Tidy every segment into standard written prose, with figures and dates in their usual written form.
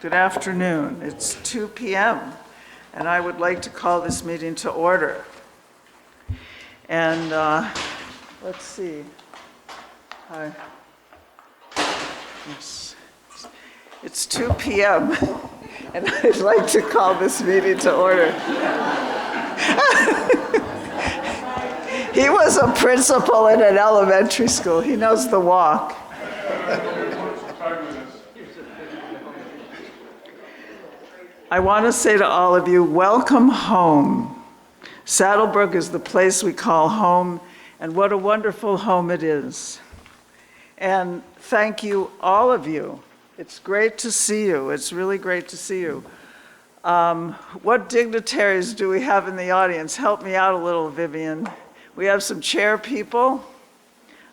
Good afternoon. It's 2 p.m. and I would like to call this meeting to order. And let's see. It's 2 p.m. and I'd like to call this meeting to order. He was a principal in an elementary school. He knows the walk. I want to say to all of you, welcome home. SaddleBrooke is the place we call home, and what a wonderful home it is. And thank you, all of you. It's great to see you. It's really great to see you. What dignitaries do we have in the audience? Help me out a little, Vivian. We have some chair people.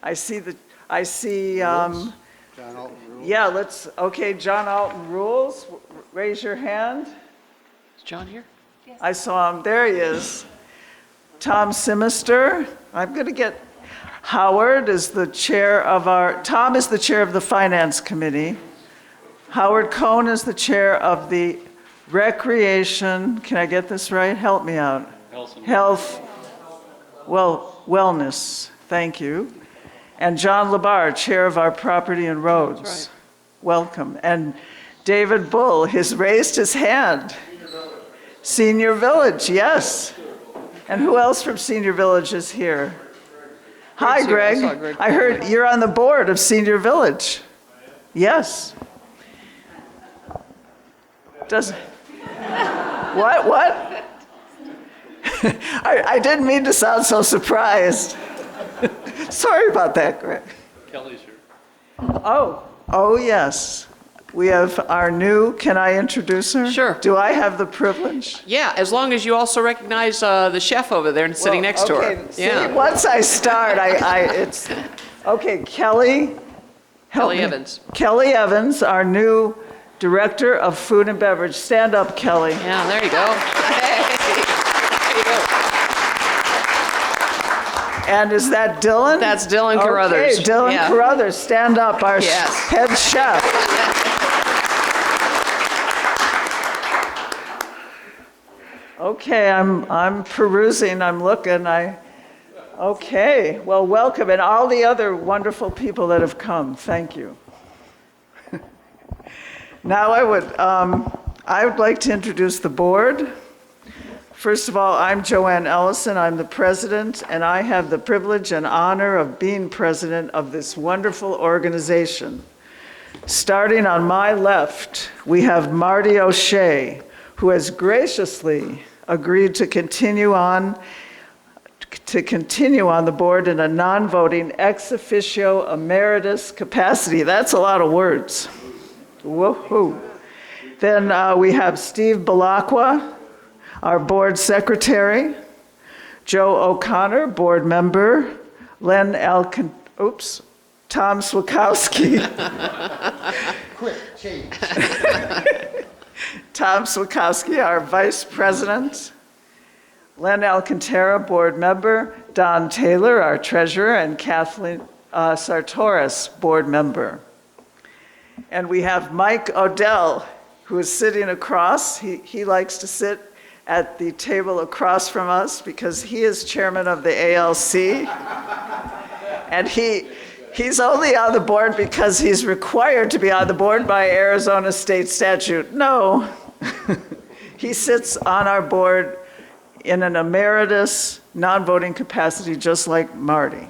I see John Alton rules. Yeah, okay, John Alton rules. Raise your hand. Is John here? Yes. I saw him. There he is. Tom Simister. I'm going to get Howard is the chair of Tom is the chair of the Finance Committee. Howard Cohn is the chair of the Recreation. Can I get this right? Help me out. Wellness. Thank you. And John Labar, chair of our Property and Roads. That's right. Welcome. And David Bull has raised his hand. Senior Village, yes. And who else from Senior Village is here? Hi, Greg. I heard you're on the board of Senior Village. Yes. What? I didn't mean to sound so surprised. Sorry about that, Greg. Kelly's here. Oh, yes. We have our new, can I introduce her? Sure. Do I have the privilege? Yeah, as long as you also recognize the chef over there and sitting next to her. See, once I start, it's, okay, Kelly. Kelly Evans. Kelly Evans, our new Director of Food and Beverage. Stand up, Kelly. Yeah, there you go. Hey. There you go. And is that Dylan? That's Dylan Carruthers. Okay, Dylan Carruthers, stand up, our head chef. Okay, I'm perusing, I'm looking, okay, well, welcome, and all the other wonderful people that have come, thank you. Now I would like to introduce the board. First of all, I'm Joanne Ellison, I'm the president, and I have the privilege and honor of being president of this wonderful organization. Starting on my left, we have Marty O'Shea, who has graciously agreed to continue on the board in a non-voting ex officio emeritus capacity. That's a lot of words. Woohoo. Then we have Steve Belacqua, our board secretary, Joe O'Connor, board member, Tom Swakowski. Quick, change. Tom Swakowski, our vice president, Len Alcantara, board member, Don Taylor, our treasurer, and Kathleen Sartoris, board member. And we have Mike Odell, who is sitting across. He likes to sit at the table across from us because he is chairman of the ALC. And he's only on the board because he's required to be on the board by Arizona state statute. No, he sits on our board in an emeritus non-voting capacity just like Marty.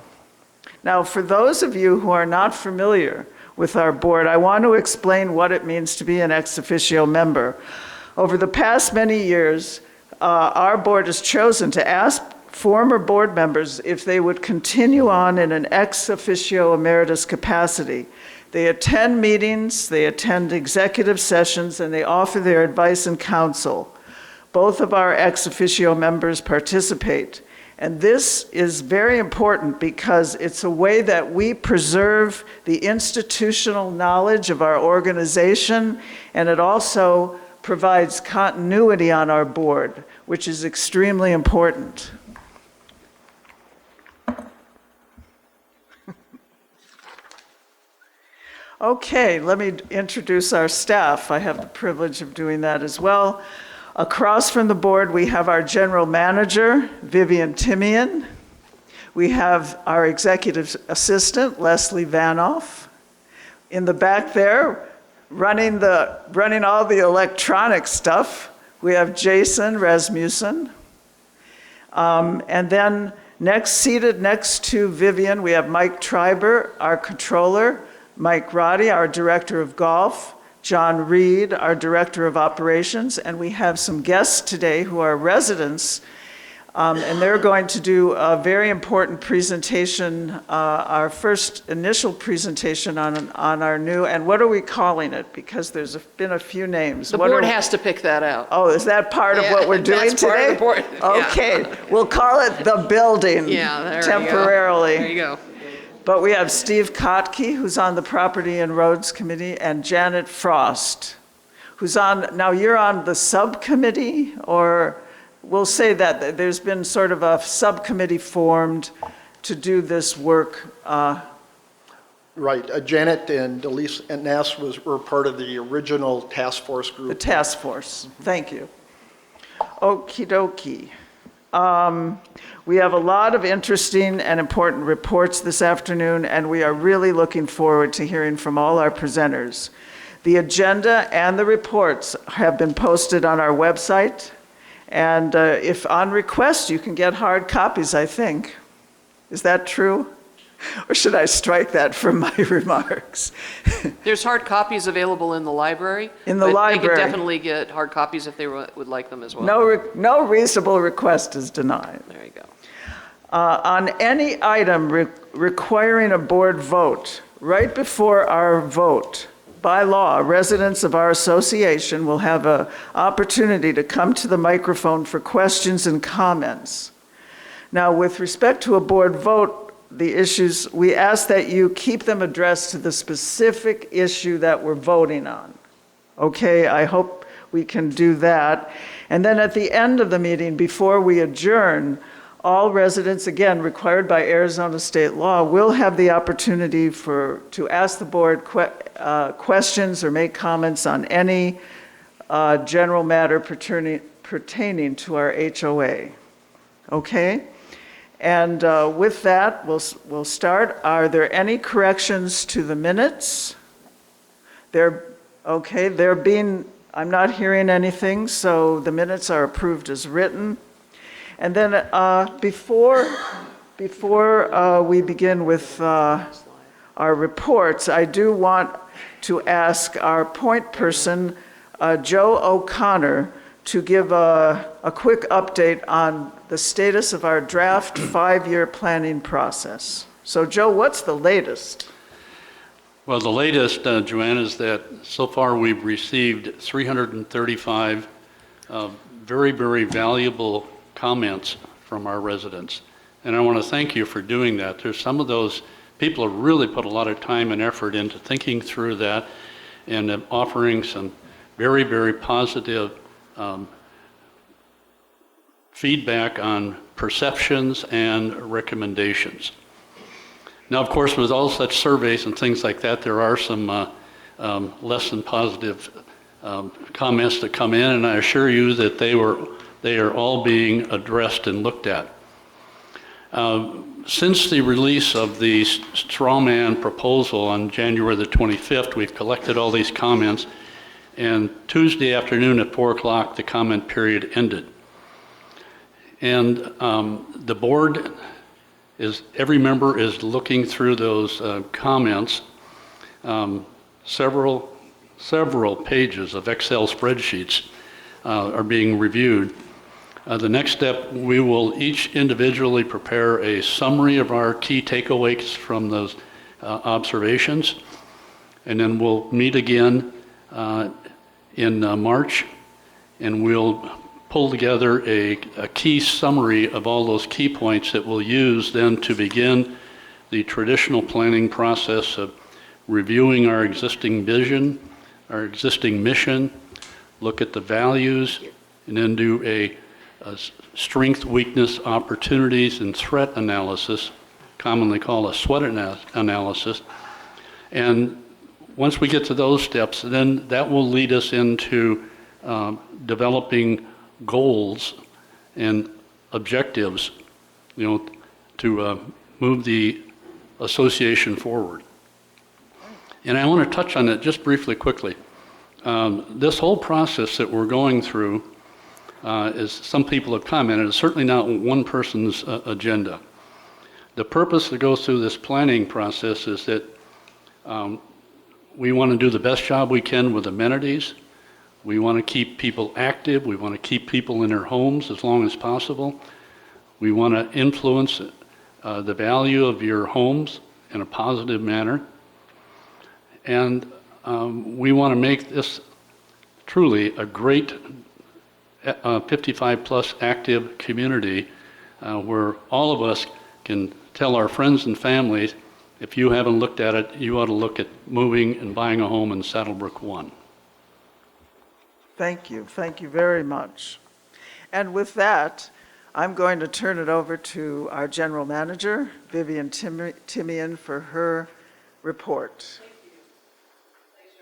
Now, for those of you who are not familiar with our board, I want to explain what it means to be an ex officio member. Over the past many years, our board has chosen to ask former board members if they would continue on in an ex officio emeritus capacity. They attend meetings, they attend executive sessions, and they offer their advice and counsel. Both of our ex officio members participate. And this is very important because it's a way that we preserve the institutional knowledge of our organization, and it also provides continuity on our board, which is extremely important. Okay, let me introduce our staff. I have the privilege of doing that as well. Across from the board, we have our general manager, Vivian Timian. We have our executive assistant, Leslie Vanoff. In the back there, running all the electronic stuff, we have Jason Rasmussen. And then seated next to Vivian, we have Mike Treiber, our controller, Mike Roddy, our director of golf, John Reed, our director of operations, and we have some guests today who are residents, and they're going to do a very important presentation, our first initial presentation on our new, and what are we calling it? Because there's been a few names. The board has to pick that out. Oh, is that part of Yeah, what we're doing that's part today? of the board, yeah. Okay, we'll call it the building Yeah, there temporarily. you go. There you go. But we have Steve Kotke, who's on the Property and Roads Committee, and Janet Frost, who's now you're on the subcommittee, or we'll say that there's been sort of a subcommittee formed to do this work. Right, Janet and Elise and Nass were part of the original task force group. The task force, thank you. Okie dokie. We have a lot of interesting and important reports this afternoon, and we are really looking forward to hearing from all our presenters. The agenda and the reports have been posted on our website, and if on request, you can get hard copies, I think. Is that true? Or should I strike that from my remarks? There's hard copies available in the library. In the but library. They can definitely get hard copies if they would like them as well. No reasonable request is denied. There you go. On any item requiring a board vote, right before our vote, by law, residents of our association will have an opportunity to come to the microphone for questions and comments. Now, with respect to a board vote, the issues, we ask that you keep them addressed to the specific issue that we're voting on. Okay, I hope we can do that. And then at the end of the meeting, before we adjourn, all residents, again, required by Arizona state law, will have the opportunity to ask the board questions or make comments on any general matter pertaining to our HOA. Okay? And with that, we'll start. Are there any corrections to the minutes? I'm not hearing anything, so the minutes are approved as written. And then before we begin with our reports, I do want to ask our point person, Joe O'Connor, to give a quick update on the status of our draft 5-year planning process. So Joe, what's the latest? Well, the latest, Joanne, is that so far we've received 335 very, very valuable comments from our residents. And I want to thank you for doing that. There's some of those people have really put a lot of time and effort into thinking through that and offering some very, very positive feedback on perceptions and recommendations. Now, of course, with all such surveys and things like that, there are some less than positive comments that come in, and I assure you that they are all being addressed and looked at. Since the release of the straw man proposal on January the 25th, we've collected all these comments, and Tuesday afternoon at 4 o'clock, the comment period ended. And the board every member is looking through those comments. Several pages of Excel spreadsheets are being reviewed. The next step, we will each individually prepare a summary of our key takeaways from those observations, and then we'll meet again in March, and we'll pull together a key summary of all those key points that we'll use then to begin the traditional planning process of reviewing our existing vision, our existing mission, look at the values, and then do a strength, weakness, opportunities, and threat analysis, commonly called a SWOT analysis. And once we get to those steps, then that will lead us into developing goals and objectives, to move the association forward. And I want to touch on that just briefly, quickly. This whole process that we're going through, as some people have commented, is certainly not one person's agenda. The purpose to go through this planning process is that we want to do the best job we can with amenities. We want to keep people active. We want to keep people in their homes as long as possible. We want to influence the value of your homes in a positive manner. And we want to make this truly a great 55-plus active community where all of us can tell our friends and families, if you haven't looked at it, you ought to look at moving and buying a home in SaddleBrooke 1. Thank you. Thank you very much. And with that, I'm going to turn it over to our general manager, Vivian Timian, for her report.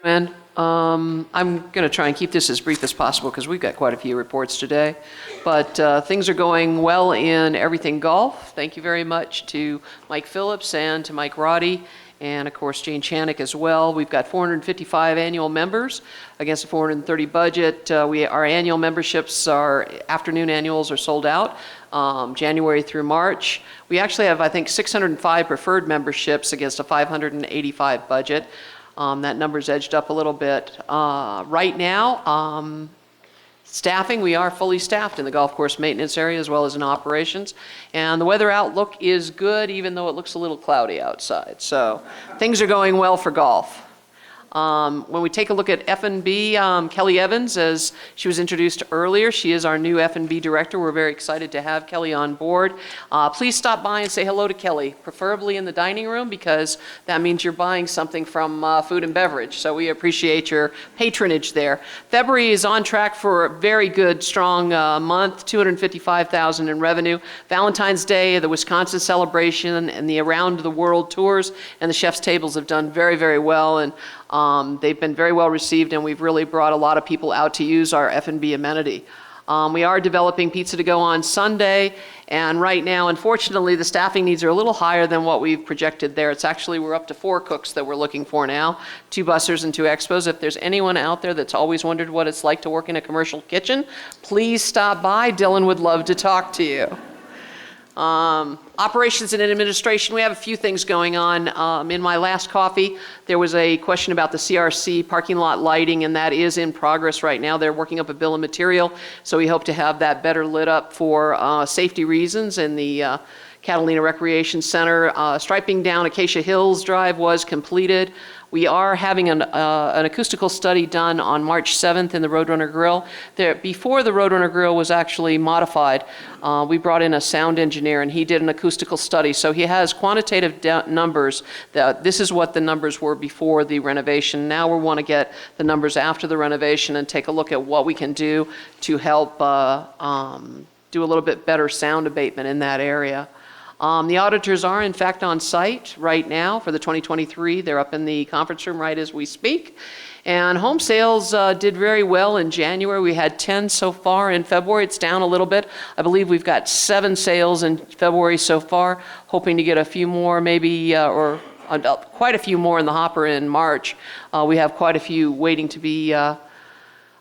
And I'm going to try and keep this as brief as possible because we've got quite a few reports today. But things are going well in everything golf. Thank you very much to Mike Phillips and to Mike Roddy, and of course Jane Chanik as well. We've got 455 annual members against a 430 budget. Our annual memberships, our afternoon annuals, are sold out January through March. We actually have, I think, 605 preferred memberships against a 585 budget. That number's edged up a little bit. Right now, staffing, we are fully staffed in the golf course maintenance area as well as in operations. And the weather outlook is good, even though it looks a little cloudy outside. So things are going well for golf. When we take a look at F&B, Kelly Evans, as she was introduced earlier, she is our new F&B director. We're very excited to have Kelly on board. Please stop by and say hello to Kelly, preferably in the dining room, because that means you're buying something from food and beverage. So we appreciate your patronage there. February is on track for a very good, strong month, $255,000 in revenue. Valentine's Day, the Wisconsin celebration, and the Around the World tours, and the Chef's Tables have done very, very well. And they've been very well received, and we've really brought a lot of people out to use our F&B amenity. We are developing pizza to go on Sunday, and right now, unfortunately, the staffing needs are a little higher than what we've projected there. It's actually, we're up to 4 cooks that we're looking for now, 2 bussers and 2 expos. If there's anyone out there that's always wondered what it's like to work in a commercial kitchen, please stop by. Dylan would love to talk to you. Operations and administration, we have a few things going on. In my last coffee, there was a question about the CRC parking lot lighting, and that is in progress right now. They're working up a bill of material, so we hope to have that better lit up for safety reasons in the Catalina Recreation Center. Striping down Acacia Hills Drive was completed. We are having an acoustical study done on March 7th in the Roadrunner Grill. Before the Roadrunner Grill was actually modified, we brought in a sound engineer, and he did an acoustical study. So he has quantitative numbers. This is what the numbers were before the renovation. Now we want to get the numbers after the renovation and take a look at what we can do to help do a little bit better sound abatement in that area. The auditors are, in fact, on site right now for the 2023. They're up in the conference room right as we speak. And home sales did very well in January. We had 10 so far in February. It's down a little bit. I believe we've got 7 sales in February so far, hoping to get a few more maybe, or quite a few more in the hopper in March. We have quite a few waiting to be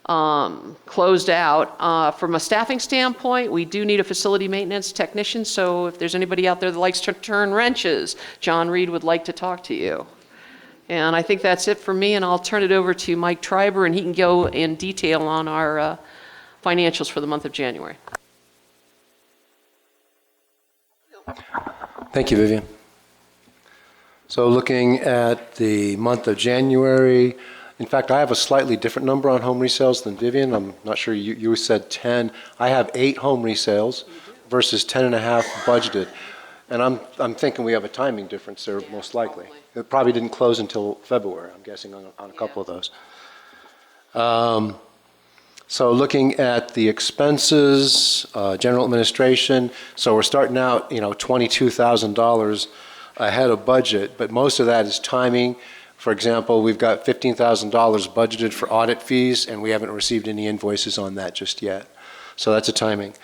closed out. From a staffing standpoint, we do need a facility maintenance technician, so if there's anybody out there that likes to turn wrenches, John Reed would like to talk to you. And I think that's it for me, and I'll turn it over to Mike Treiber, and he can go in detail on our financials for the month of January. Thank you, Vivian. So looking at the month of January, in fact, I have a slightly different number on home resales than Vivian. I'm not sure, you said 10. I have 8 home resales versus 10 and a half budgeted. And I'm thinking we have a timing difference there, most likely. It probably didn't close until February, I'm guessing, on a couple of those. So looking at the expenses, general administration, so we're starting out, $22,000 ahead of budget, but most of that is timing. For example, we've got $15,000 budgeted for audit fees, and we haven't received any invoices on that just yet. So that's a timing.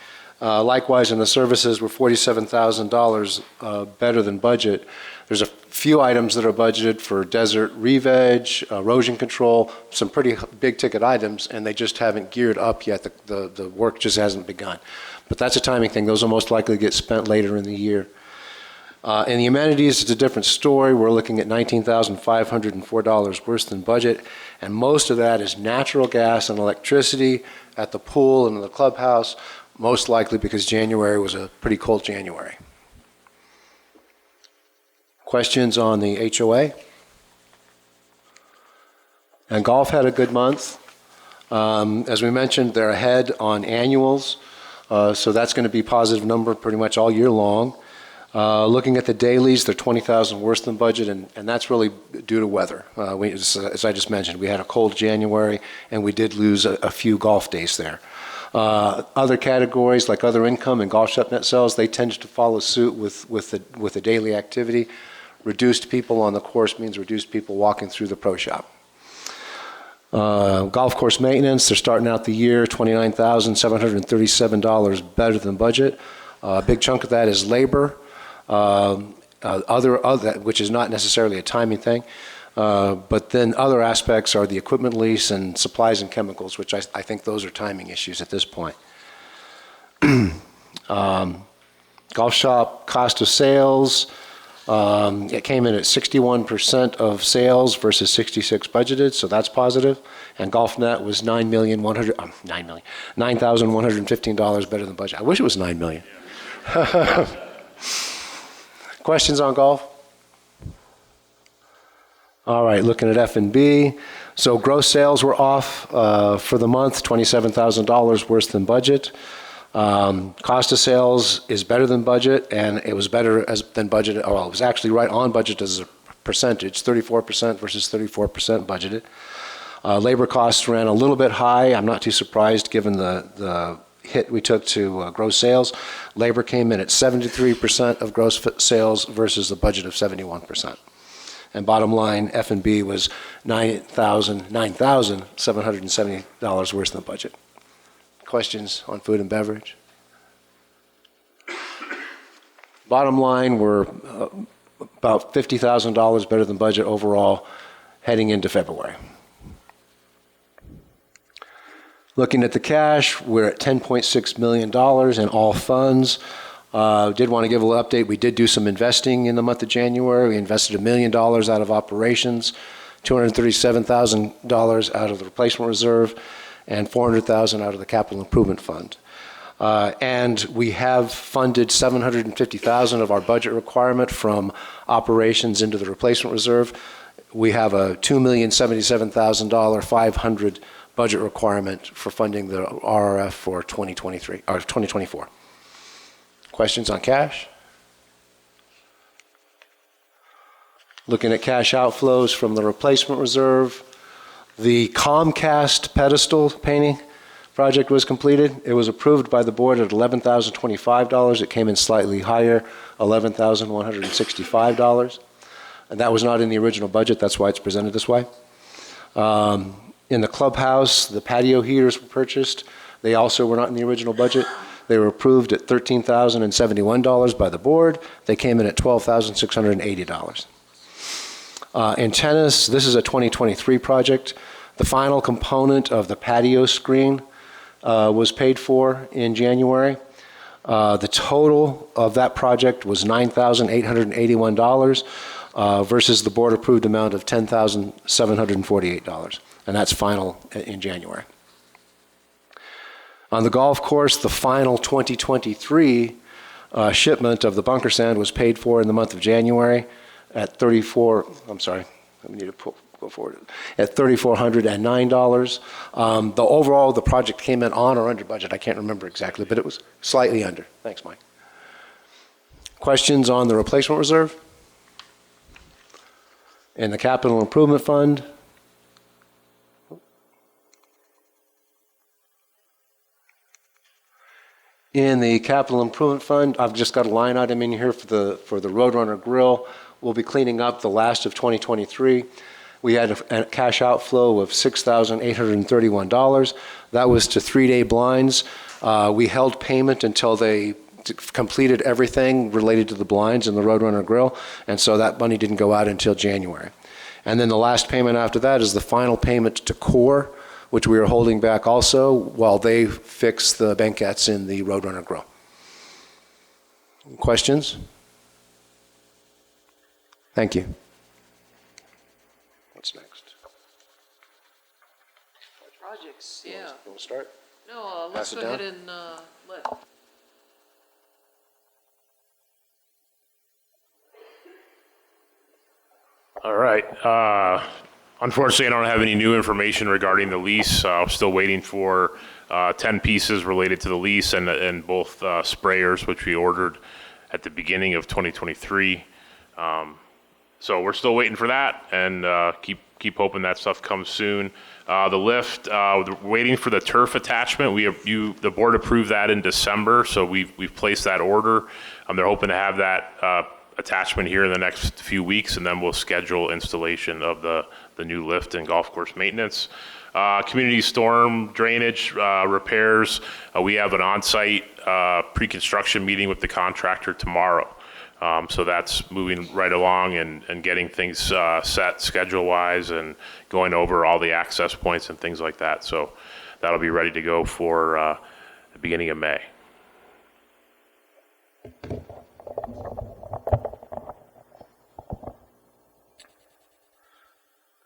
Likewise, in the services, we're $47,000 better than budget. There's a few items that are budgeted for desert re-veg, erosion control, some pretty big ticket items, and they just haven't geared up yet. The work just hasn't begun. But that's a timing thing. Those will most likely get spent later in the year. In the amenities, it's a different story. We're looking at $19,504 worse than budget, and most of that is natural gas and electricity at the pool and in the clubhouse, most likely because January was a pretty cold January. Questions on the HOA? And golf had a good month. As we mentioned, they're ahead on annuals, so that's going to be a positive number pretty much all year long. Looking at the dailies, they're 20,000 worse than budget, and that's really due to weather. As I just mentioned, we had a cold January, and we did lose a few golf days there. Other categories like other income and golf shop net sales, they tend to follow suit with the daily activity. Reduced people on the course means reduced people walking through the pro shop. Golf course maintenance, they're starting out the year $29,737 better than budget. A big chunk of that is labor, which is not necessarily a timing thing. But then other aspects are the equipment lease and supplies and chemicals, which I think those are timing issues at this point. Golf shop cost of sales, it came in at 61% of sales versus 66 budgeted, so that's positive. And golf net was $9,115 better than budget. I wish it was $9 million. Questions on golf? All right, looking at F&B. So gross sales were off for the month, $27,000 worse than budget. Cost of sales is better than budget, and it was better than budget. Well, it was actually right on budget as a percentage, 34% versus 34% budgeted. Labor costs ran a little bit high. I'm not too surprised given the hit we took to gross sales. Labor came in at 73% of gross sales versus the budget of 71%. And bottom line, F&B was $9,770 worse than budget. Questions on food and beverage? Bottom line, we're about $50,000 better than budget overall heading into February. Looking at the cash, we're at $10.6 million in all funds. Did want to give a little update. We did do some investing in the month of January. We invested $1 million out of operations, $237,000 out of the replacement reserve, and $400,000 out of the capital improvement fund. And we have funded $750,000 of our budget requirement from operations into the replacement reserve. We have a $2,077,000 500 budget requirement for funding the RRF for 2023 or 2024. Questions on cash? Looking at cash outflows from the replacement reserve, the Comcast pedestal painting project was completed. It was approved by the board at $11,025. It came in slightly higher, $11,165. And that was not in the original budget. That's why it's presented this way. In the clubhouse, the patio heaters were purchased. They also were not in the original budget. They were approved at $13,071 by the board. They came in at $12,680. In tennis, this is a 2023 project. The final component of the patio screen was paid for in January. The total of that project was $9,881 versus the board-approved amount of $10,748, and that's final in January. On the golf course, the final 2023 shipment of the bunker sand was paid for in the month of January at $3,409. Overall, the project came in on or under budget. I can't remember exactly, but it was slightly under. Thanks, Mike. Questions on the replacement reserve? In the capital improvement fund? In the capital improvement fund, I've just got a line item in here for the Roadrunner Grill. We'll be cleaning up the last of 2023. We had a cash outflow of $6,831. That was to 3-day blinds. We held payment until they completed everything related to the blinds and the Roadrunner Grill, and so that money didn't go out until January. And then the last payment after that is the final payment to Core, which we are holding back also while they fix the banquettes in the Roadrunner Grill. Questions? Thank you. What's next? Projects, yeah. You want to start? No, let's Pass it go down? ahead and let. All right. Unfortunately, I don't have any new information regarding the lease. I'm still waiting for 10 pieces related to the lease and both sprayers, which we ordered at the beginning of 2023. So we're still waiting for that, and keep hoping that stuff comes soon. The lift, we're waiting for the turf attachment. The board approved that in December, so we've placed that order. They're hoping to have that attachment here in the next few weeks, and then we'll schedule installation of the new lift and golf course maintenance. Community storm drainage repairs. We have an on-site pre-construction meeting with the contractor tomorrow. So that's moving right along and getting things set schedule-wise and going over all the access points and things like that. So that'll be ready to go for the beginning of May.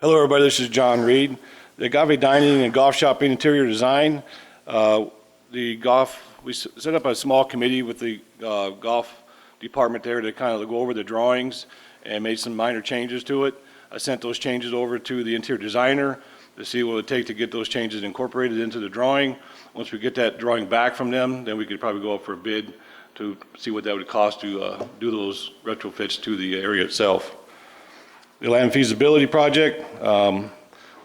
Hello, everybody. This is John Reed. The Agave Dining and Golf Shopping Interior Design. We set up a small committee with the golf department there to kind of go over the drawings and made some minor changes to it. I sent those changes over to the interior designer to see what it would take to get those changes incorporated into the drawing. Once we get that drawing back from them, then we could probably go up for a bid to see what that would cost to do those retrofits to the area itself. The land feasibility project, the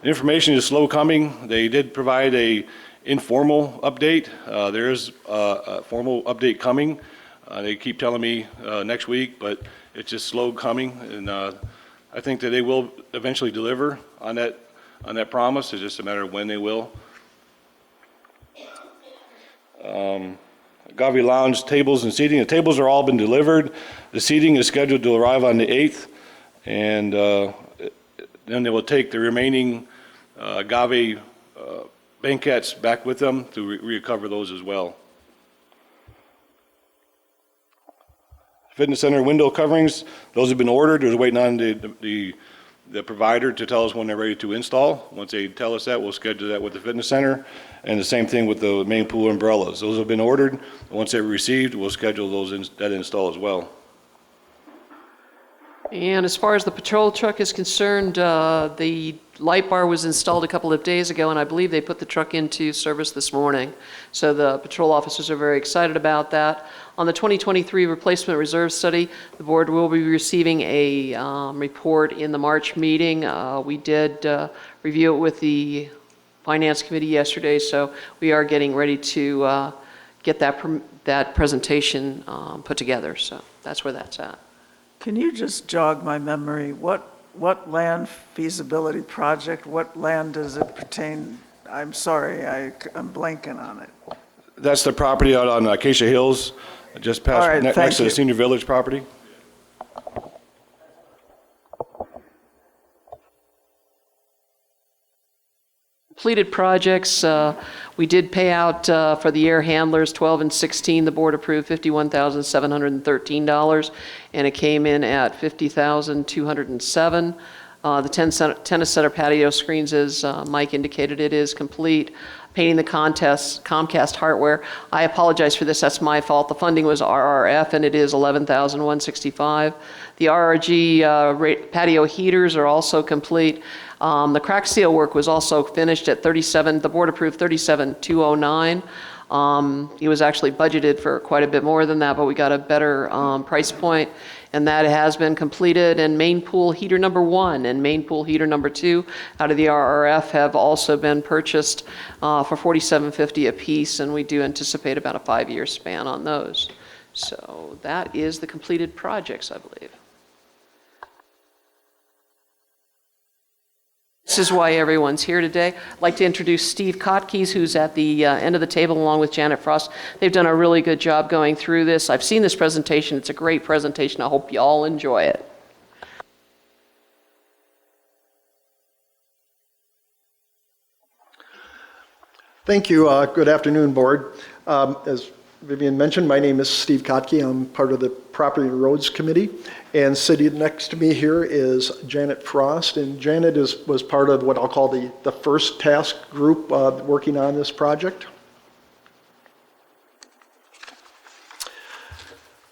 information is slow coming. They did provide a informal update. There is a formal update coming. They keep telling me next week, but it's just slow coming, and I think that they will eventually deliver on that promise. It's just a matter of when they will. Agave Lounge tables and seating. The tables are all been delivered. The seating is scheduled to arrive on the 8th, and then they will take the remaining Agave banquettes back with them to recover those as well. Fitness center window coverings, those have been ordered. We're waiting on the provider to tell us when they're ready to install. Once they tell us that, we'll schedule that with the fitness center. And the same thing with the main pool umbrellas. Those have been ordered. Once they're received, we'll schedule that install as well. And as far as the patrol truck is concerned, the light bar was installed a couple of days ago, and I believe they put the truck into service this morning. So the patrol officers are very excited about that. On the 2023 replacement reserve study, the board will be receiving a report in the March meeting. We did review it with the Finance Committee yesterday, so we are getting ready to get that presentation put together. So that's where that's at. Can you just jog my memory? What land feasibility project, what land does it pertain? I'm sorry, I'm blanking on it. That's the property out on Acacia Hills, just past, All right, next thank to the you. Senior Village property. Completed projects, we did pay out for the air handlers 12 and 16. The board approved $51,713, and it came in at $50,207. The tennis center patio screens, as Mike indicated, it is complete. Painting the Comcast hardware. I apologize for this, that's my fault. The funding was RRF, and it is $11,165. The RRG patio heaters are also complete. The crack seal work was also finished at the board approved $37,209. It was actually budgeted for quite a bit more than that, but we got a better price point, and that has been completed. And main pool heater number 1 and main pool heater number 2 out of the RRF have also been purchased for $47.50 a piece, and we do anticipate about a 5-year span on those. So that is the completed projects, I believe. this is why everyone's here today. I'd like to introduce Steve Kotkies, who's at the end of the table along with Janet Frost. They've done a really good job going through this. I've seen this presentation. It's a great presentation. I hope you all enjoy it. Thank you. Good afternoon, Board. As Vivian mentioned, my name is Steve Kotke. I'm part of the Property and Roads Committee. And sitting next to me here is Janet Frost. And Janet was part of what I'll call the first task group working on this project.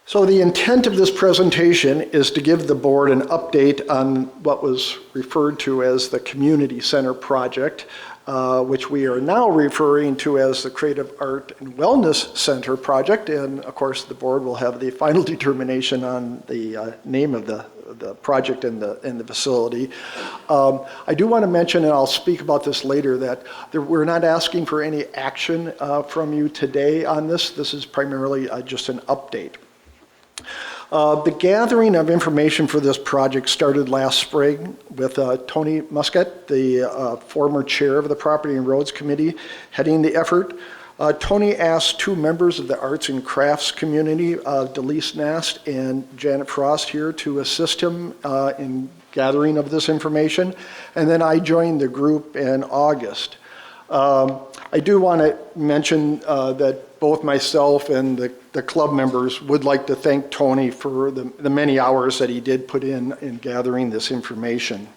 So the intent of this presentation is to give the board an update on what was referred to as the Community Center project, which we are now referring to as the Creative Art and Wellness Center project. And of course, the board will have the final determination on the name of the project and the facility. I do want to mention, and I'll speak about this later, that we're not asking for any action from you today on this. This is primarily just an update. The gathering of information for this project started last spring with Tony Muscat, the former chair of the Property and Roads Committee, heading the effort. Tony asked two members of the arts and crafts community, Delise Nast and Janet Frost, here to assist him in gathering of this information. And then I joined the group in August. I do want to mention that both myself and the club members would like to thank Tony for the many hours that he did put in gathering this information.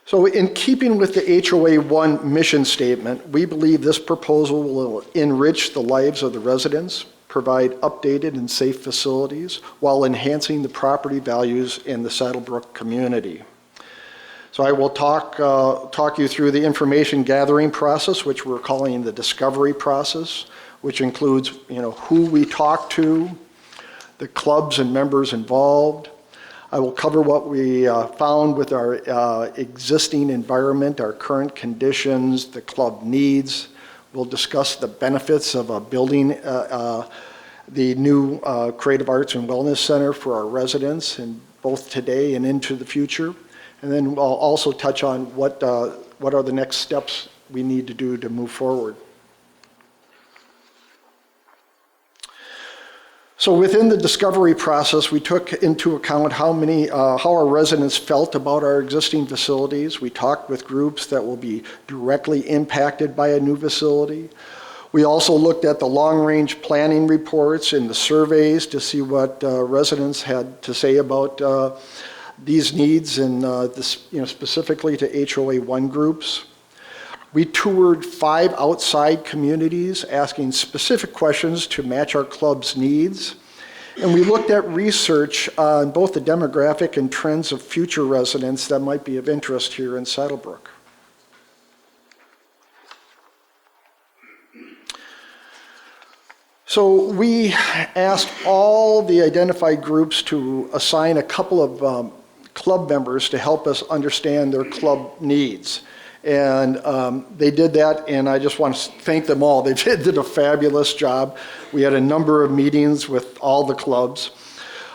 So in keeping with the HOA 1 mission statement, we believe this proposal will enrich the lives of the residents, provide updated and safe facilities, while enhancing the property values in the SaddleBrooke community. So I will talk you through the information gathering process, which we're calling the discovery process, which includes, who we talk to, the clubs and members involved. I will cover what we found with our existing environment, our current conditions, the club needs. We'll discuss the benefits of building the new Creative Arts and Wellness Center for our residents, in both today and into the future. And then we'll also touch on what are the next steps we need to do to move forward. So within the discovery process, we took into account how our residents felt about our existing facilities. We talked with groups that will be directly impacted by a new facility. We also looked at the long-range planning reports and the surveys to see what residents had to say about these needs, and specifically to HOA 1 groups. We toured 5 outside communities asking specific questions to match our club's needs. And we looked at research on both the demographic and trends of future residents that might be of interest here in SaddleBrooke. So we asked all the identified groups to assign a couple of club members to help us understand their club needs. And they did that, and I just want to thank them all. They did a fabulous job. We had a number of meetings with all the clubs.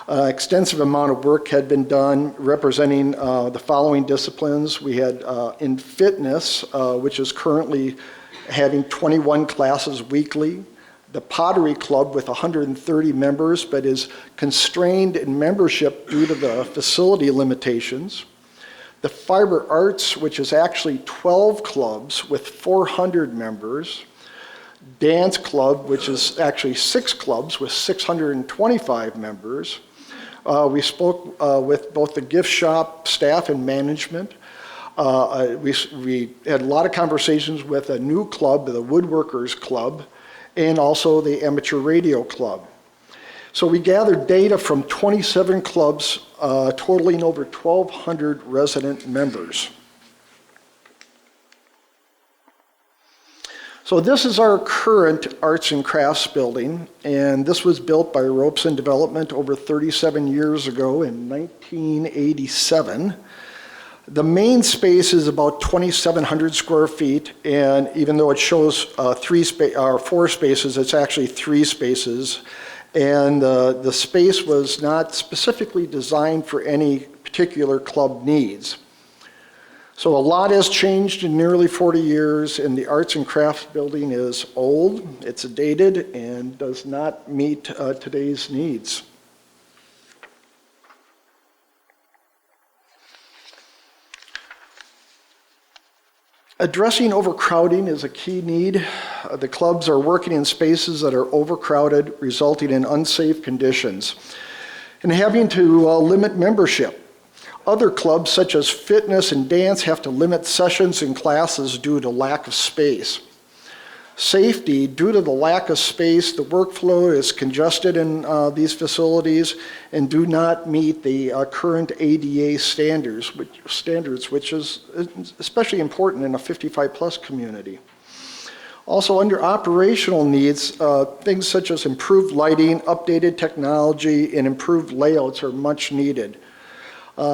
Extensive amount of work had been done representing the following disciplines. We had in fitness, which is currently having 21 classes weekly. The Pottery Club with 130 members, but is constrained in membership due to the facility limitations. The Fiber Arts, which is actually 12 clubs with 400 members. Dance Club, which is actually 6 clubs with 625 members. We spoke with both the gift shop staff and management. We had a lot of conversations with a new club, the Woodworkers Club, and also the Amateur Radio Club. So we gathered data from 27 clubs, totaling over 1,200 resident members. So this is our current arts and crafts building, and this was built by Robeson Development over 37 years ago in 1987. The main space is about 2,700 square feet, and even though it shows 4 spaces, it's actually 3 spaces. And the space was not specifically designed for any particular club needs. So a lot has changed in nearly 40 years, and the arts and crafts building is old, it's dated, and does not meet today's needs. Addressing overcrowding is a key need. The clubs are working in spaces that are overcrowded, resulting in unsafe conditions, and having to limit membership. Other clubs, such as fitness and dance, have to limit sessions and classes due to lack of space. Safety, due to the lack of space, the workflow is congested in these facilities and do not meet the current ADA standards, which is especially important in a 55-plus community. Also, under operational needs, things such as improved lighting, updated technology, and improved layouts are much needed.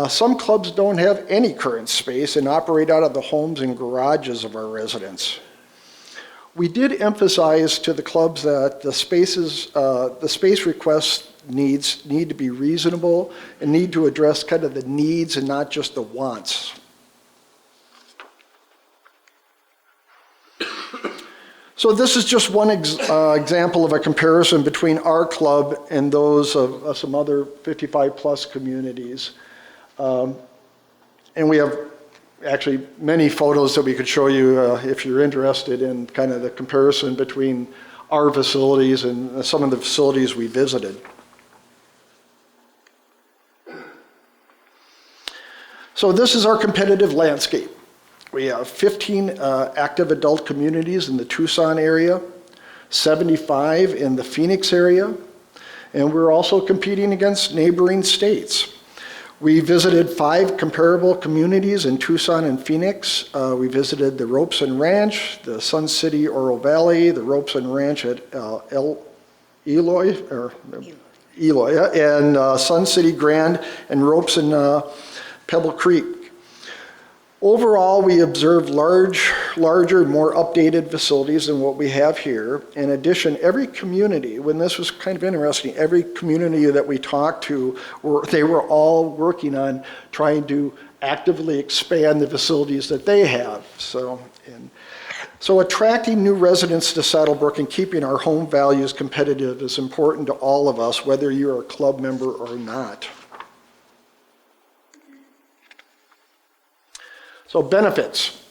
Some clubs don't have any current space and operate out of the homes and garages of our residents. We did emphasize to the clubs that the space request needs need to be reasonable and need to address kind of the needs and not just the wants. So this is just one example of a comparison between our club and those of some other 55-plus communities. And we have actually many photos that we could show you if you're interested in kind of the comparison between our facilities and some of the facilities we visited. So this is our competitive landscape. We have 15 active adult communities in the Tucson area, 75 in the Phoenix area, and we're also competing against neighboring states. We visited 5 comparable communities in Tucson and Phoenix. We visited the Robeson Ranch, the Sun City Oro Valley, the Robeson Ranch at Eloy, and Sun City Grand, and Robeson Pebble Creek. Overall, we observed larger, more updated facilities than what we have here. In addition, every community, when this was kind of interesting, every community that we talked to, they were all working on trying to actively expand the facilities that they have. So attracting new residents to SaddleBrooke and keeping our home values competitive is important to all of us, whether you're a club member or not. So benefits.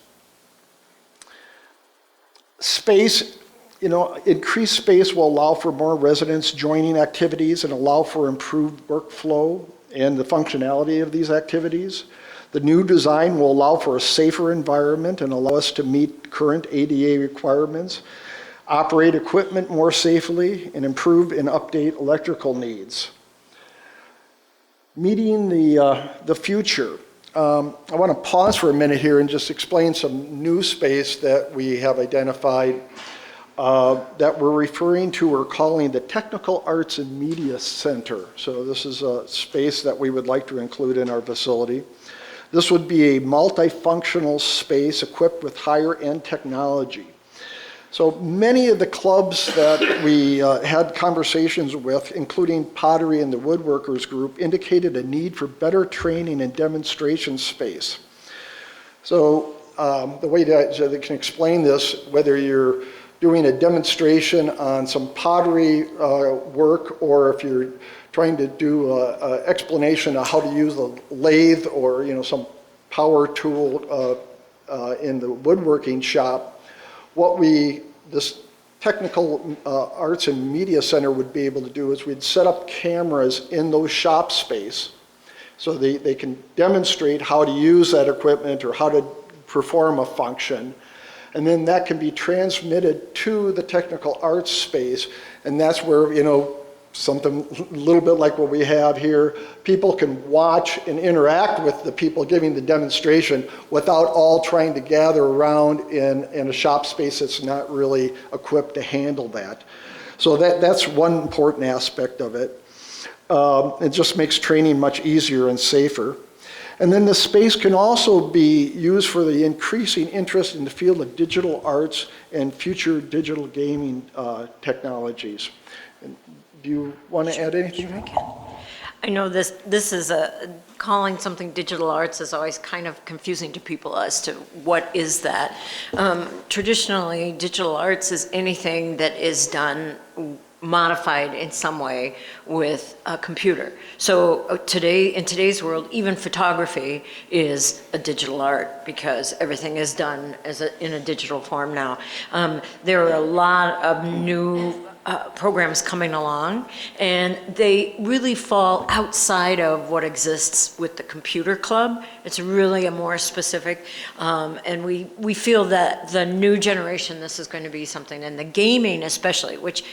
Space, increased space will allow for more residents joining activities and allow for improved workflow and the functionality of these activities. The new design will allow for a safer environment and allow us to meet current ADA requirements, operate equipment more safely, and improve and update electrical needs. Meeting the future. I want to pause for a minute here and just explain some new space that we have identified that we're referring to or calling the Technical Arts and Media Center. So this is a space that we would like to include in our facility. This would be a multifunctional space equipped with higher-end technology. So many of the clubs that we had conversations with, including Pottery and the Woodworkers Group, indicated a need for better training and demonstration space. So the way that they can explain this, whether you're doing a demonstration on some pottery work, or if you're trying to do an explanation of how to use a lathe or some power tool in the woodworking shop, this Technical Arts and Media Center would be able to do is we'd set up cameras in those shop space so they can demonstrate how to use that equipment or how to perform a function. And then that can be transmitted to the technical arts space, and that's where, something a little bit like what we have here, people can watch and interact with the people giving the demonstration without all trying to gather around in a shop space that's not really equipped to handle that. So that's one important aspect of it. It just makes training much easier and safer. And then the space can also be used for the increasing interest in the field of digital arts and future digital gaming technologies. Do you want to add anything? Sure, I can. I know this is calling something digital arts is always kind of confusing to people as to what is that. Traditionally, digital arts is anything that is done modified in some way with a computer. So in today's world, even photography is a digital art because everything is done in a digital form now. There are a lot of new programs coming along, and they really fall outside of what exists with the computer club. It's really a more specific, and we feel that the new generation, this is going to be something, and the gaming especially, which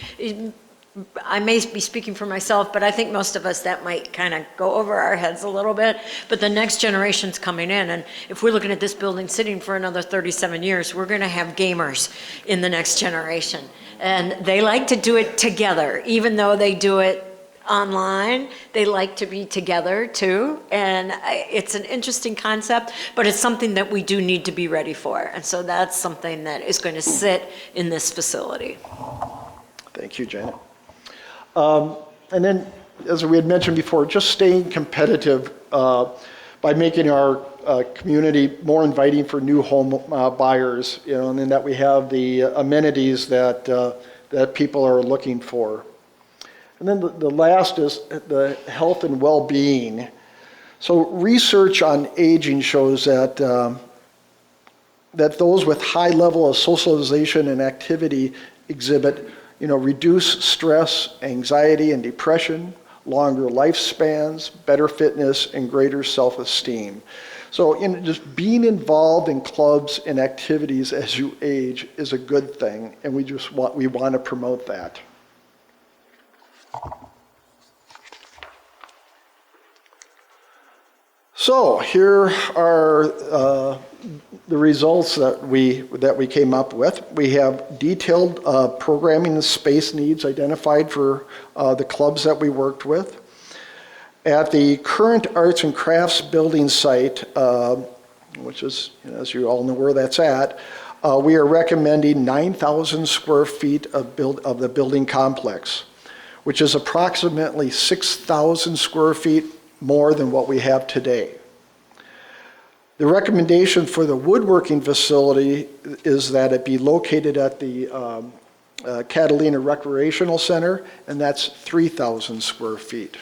I may be speaking for myself, but I think most of us, that might kind of go over our heads a little bit. But the next generation's coming in, and if we're looking at this building sitting for another 37 years, we're going to have gamers in the next generation. And they like to do it together, even though they do it online, they like to be together too. And it's an interesting concept, but it's something that we do need to be ready for. And so that's something that is going to sit in this facility. Thank you, Janet. And then, as we had mentioned before, just staying competitive by making our community more inviting for new home buyers, and then that we have the amenities that people are looking for. And then the last is the health and well-being. So research on aging shows that those with high level of socialization and activity exhibit reduce stress, anxiety, and depression, longer lifespans, better fitness, and greater self-esteem. So just being involved in clubs and activities as you age is a good thing, and we want to promote that. So here are the results that we came up with. We have detailed programming and space needs identified for the clubs that we worked with. At the current arts and crafts building site, which is, as you all know where that's at, we are recommending 9,000 square feet of the building complex, which is approximately 6,000 square feet more than what we have today. The recommendation for the woodworking facility is that it be located at the Catalina Recreational Center, and that's 3,000 square feet.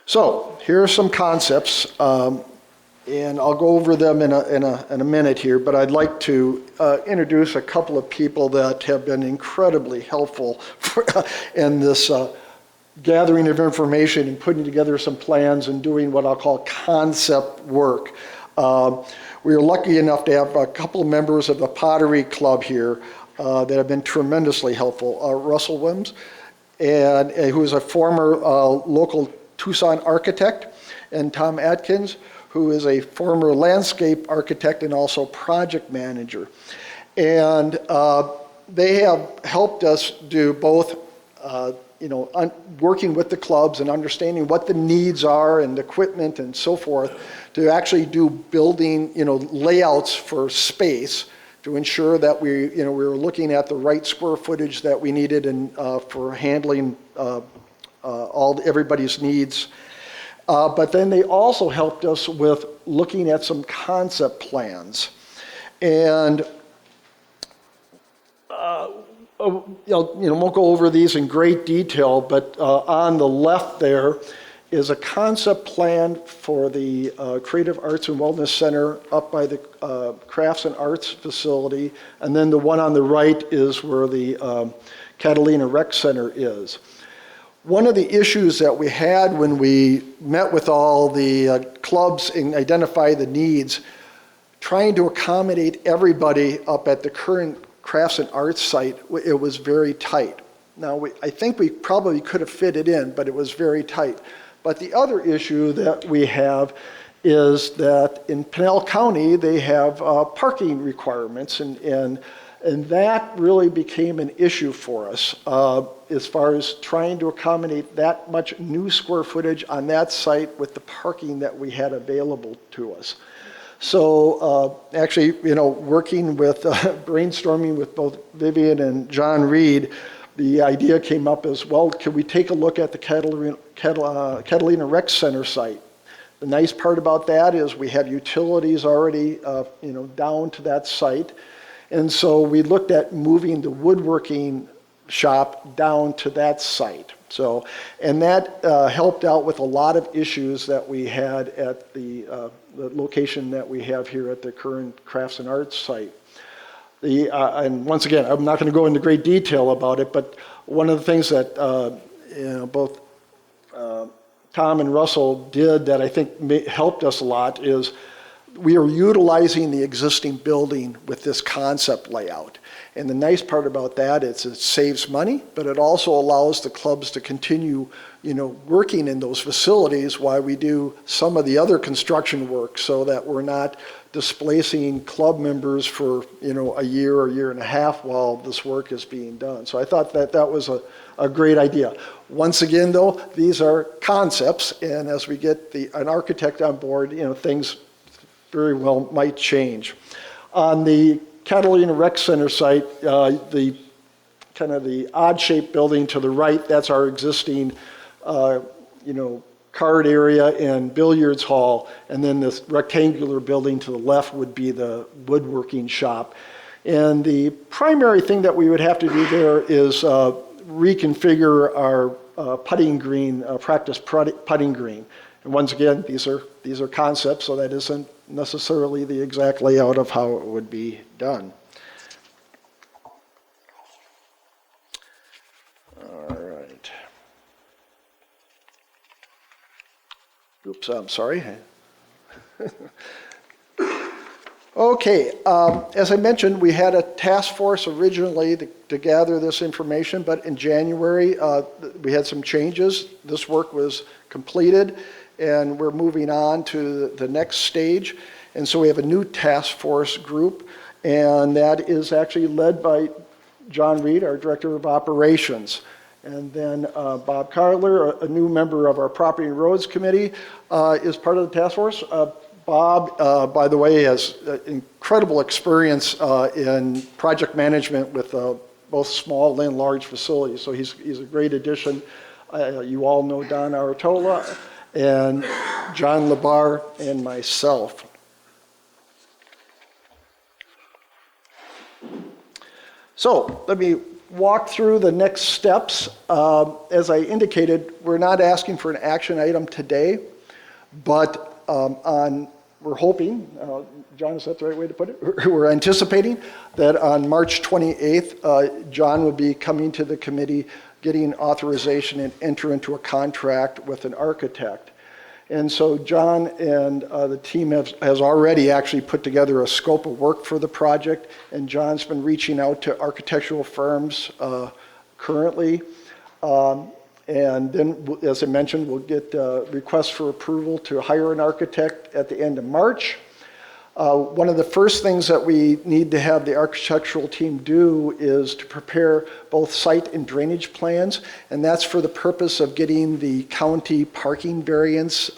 So here are some concepts, and I'll go over them in a minute here, but I'd like to introduce a couple of people that have been incredibly helpful in this gathering of information and putting together some plans and doing what I'll call concept work. We are lucky enough to have a couple of members of the Pottery Club here that have been tremendously helpful. Russell Wims, who is a former local Tucson architect, and Tom Atkins, who is a former landscape architect and also project manager. And they have helped us do both working with the clubs and understanding what the needs are and equipment and so forth to actually do building, layouts for space to ensure that we were looking at the right square footage that we needed and for handling everybody's needs. But then they also helped us with looking at some concept plans. And won't go over these in great detail, but on the left there is a concept plan for the Creative Arts and Wellness Center up by the Crafts and Arts facility, and then the one on the right is where the Catalina Rec Center is. One of the issues that we had when we met with all the clubs and identified the needs, trying to accommodate everybody up at the current Crafts and Arts site, it was very tight. Now, I think we probably could have fit it in, but it was very tight. But the other issue that we have is that in Pinell County, they have parking requirements, and that really became an issue for us as far as trying to accommodate that much new square footage on that site with the parking that we had available to us. So actually, working with, brainstorming with both Vivian and John Reed, the idea came up as, well, could we take a look at the Catalina Rec Center site? The nice part about that is we have utilities already, down to that site. And so we looked at moving the woodworking shop down to that site. So, and that helped out with a lot of issues that we had at the location that we have here at the current Crafts and Arts site. And once again, I'm not going to go into great detail about it, but one of the things that both Tom and Russell did that I think helped us a lot is we are utilizing the existing building with this concept layout. And the nice part about that is it saves money, but it also allows the clubs to continue, working in those facilities while we do some of the other construction work, so that we're not displacing club members for, a year or year and a half while this work is being done. So I thought that was a great idea. Once again, though, these are concepts, and as we get an architect on board, things very well might change. On the Catalina Rec Center site, the kind of the odd-shaped building to the right, that's our existing, card area and billiards hall, and then this rectangular building to the left would be the woodworking shop. And the primary thing that we would have to do there is reconfigure our putting green, practice putting green. And once again, these are concepts, so that isn't necessarily the exact layout of how it would be done. All right. Oops, I'm sorry. Okay, as I mentioned, we had a task force originally to gather this information, but in January, we had some changes. This work was completed, and we're moving on to the next stage. And so we have a new task force group, and that is actually led by John Reed, our Director of Operations. And then Bob Carler, a new member of our Property and Roads Committee, is part of the task force. Bob, by the way, has incredible experience in project management with both small and large facilities, so he's a great addition. You all know Don Aratola and John Labar and myself. So let me walk through the next steps. As I indicated, we're not asking for an action item today, but we're hoping, John, is that the right way to put it? We're anticipating that on March 28th, John will be coming to the committee, getting authorization and enter into a contract with an architect. And so John and the team has already actually put together a scope of work for the project, and John's been reaching out to architectural firms currently. And then, as I mentioned, we'll get requests for approval to hire an architect at the end of March. One of the first things that we need to have the architectural team do is to prepare both site and drainage plans, and that's for the purpose of getting the county parking variance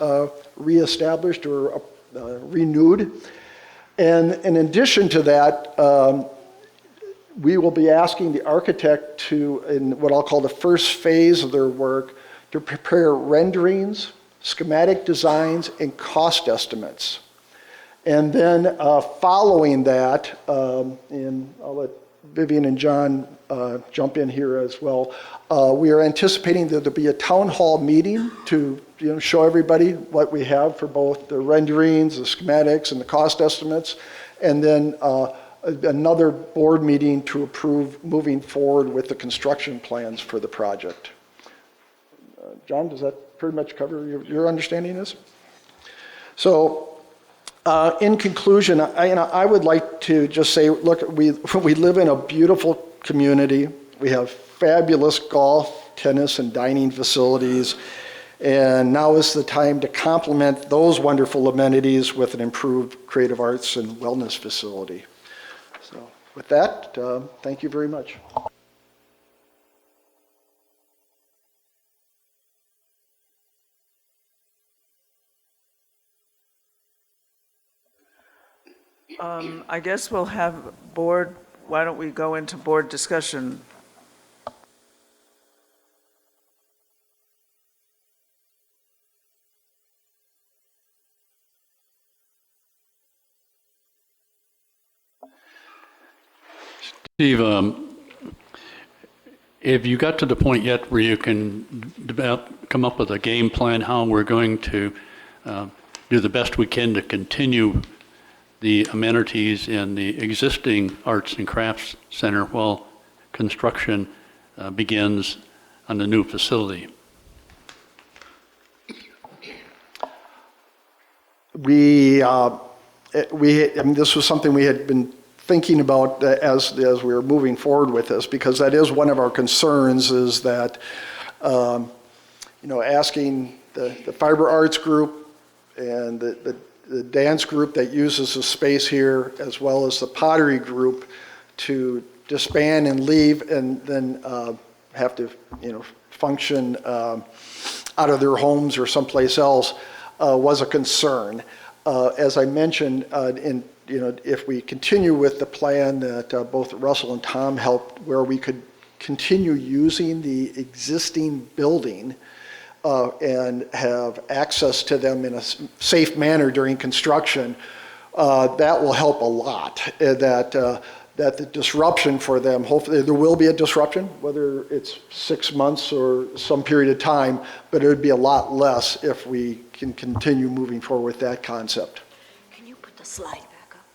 reestablished or renewed. And in addition to that, we will be asking the architect to, in what I'll call the first phase of their work, to prepare renderings, schematic designs, and cost estimates. And then following that, and I'll let Vivian and John jump in here as well, we are anticipating that there'll be a town hall meeting to show everybody what we have for both the renderings, the schematics, and the cost estimates, and then another board meeting to approve moving forward with the construction plans for the project. John, does that pretty much cover your understanding of this? So, in conclusion, I would like to just say, look, we live in a beautiful community. We have fabulous golf, tennis, and dining facilities. And now is the time to complement those wonderful amenities with an improved creative arts and wellness facility. So with that, thank you very much. I guess we'll have board, why don't we go into board discussion? Steve, have you got to the point yet where you can come up with a game plan how we're going to do the best we can to continue the amenities in the existing Arts and Crafts Center while construction begins on the new facility? This was something we had been thinking about as we were moving forward with this, because that is one of our concerns, is that, asking the fiber arts group and the dance group that uses the space here, as well as the pottery group, to disband and leave and then have to, function out of their homes or someplace else, was a concern. As I mentioned, if we continue with the plan that both Russell and Tom helped, where we could continue using the existing building and have access to them in a safe manner during construction, that will help a lot. That the disruption for them, hopefully there will be a disruption, whether it's 6 months or some period of time, but it would be a lot less if we can continue moving forward with that concept. Can you put the slide back up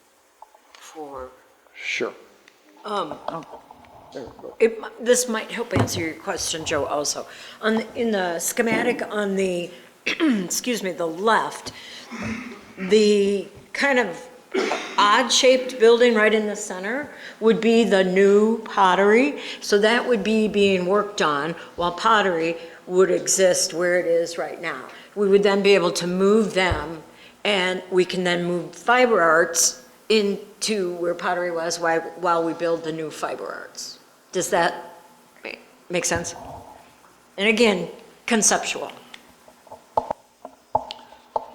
for? Sure. This might help answer your question, Joe, also. In the schematic on the, excuse me, the left, the kind of odd-shaped building right in the center would be the new pottery. So that would be being worked on while pottery would exist where it is right now. We would then be able to move them, and we can then move fiber arts into where pottery was while we build the new fiber arts. Does that make sense? And again, conceptual.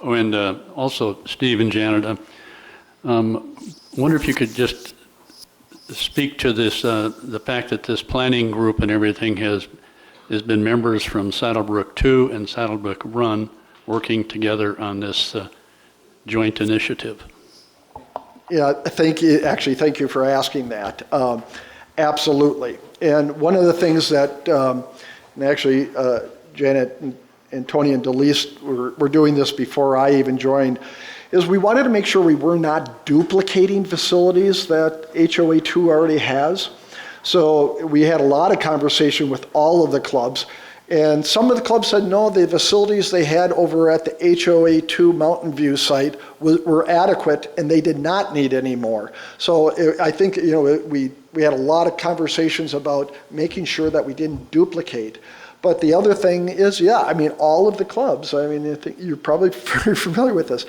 Oh, and also, Steve and Janet, wonder if you could just speak to this, the fact that this planning group and everything has been members from SaddleBrooke 2 and SaddleBrooke Run working together on this joint initiative. Yeah, thank you. Actually, thank you for asking that. Absolutely. And one of the things that, and actually, Janet and Tony and Delise were doing this before I even joined, is we wanted to make sure we were not duplicating facilities that HOA2 already has. So we had a lot of conversation with all of the clubs, and some of the clubs said no, the facilities they had over at the HOA2 Mountain View site were adequate and they did not need any more. So I think we had a lot of conversations about making sure that we didn't duplicate. But the other thing is, all of the clubs, I think you're probably very familiar with this,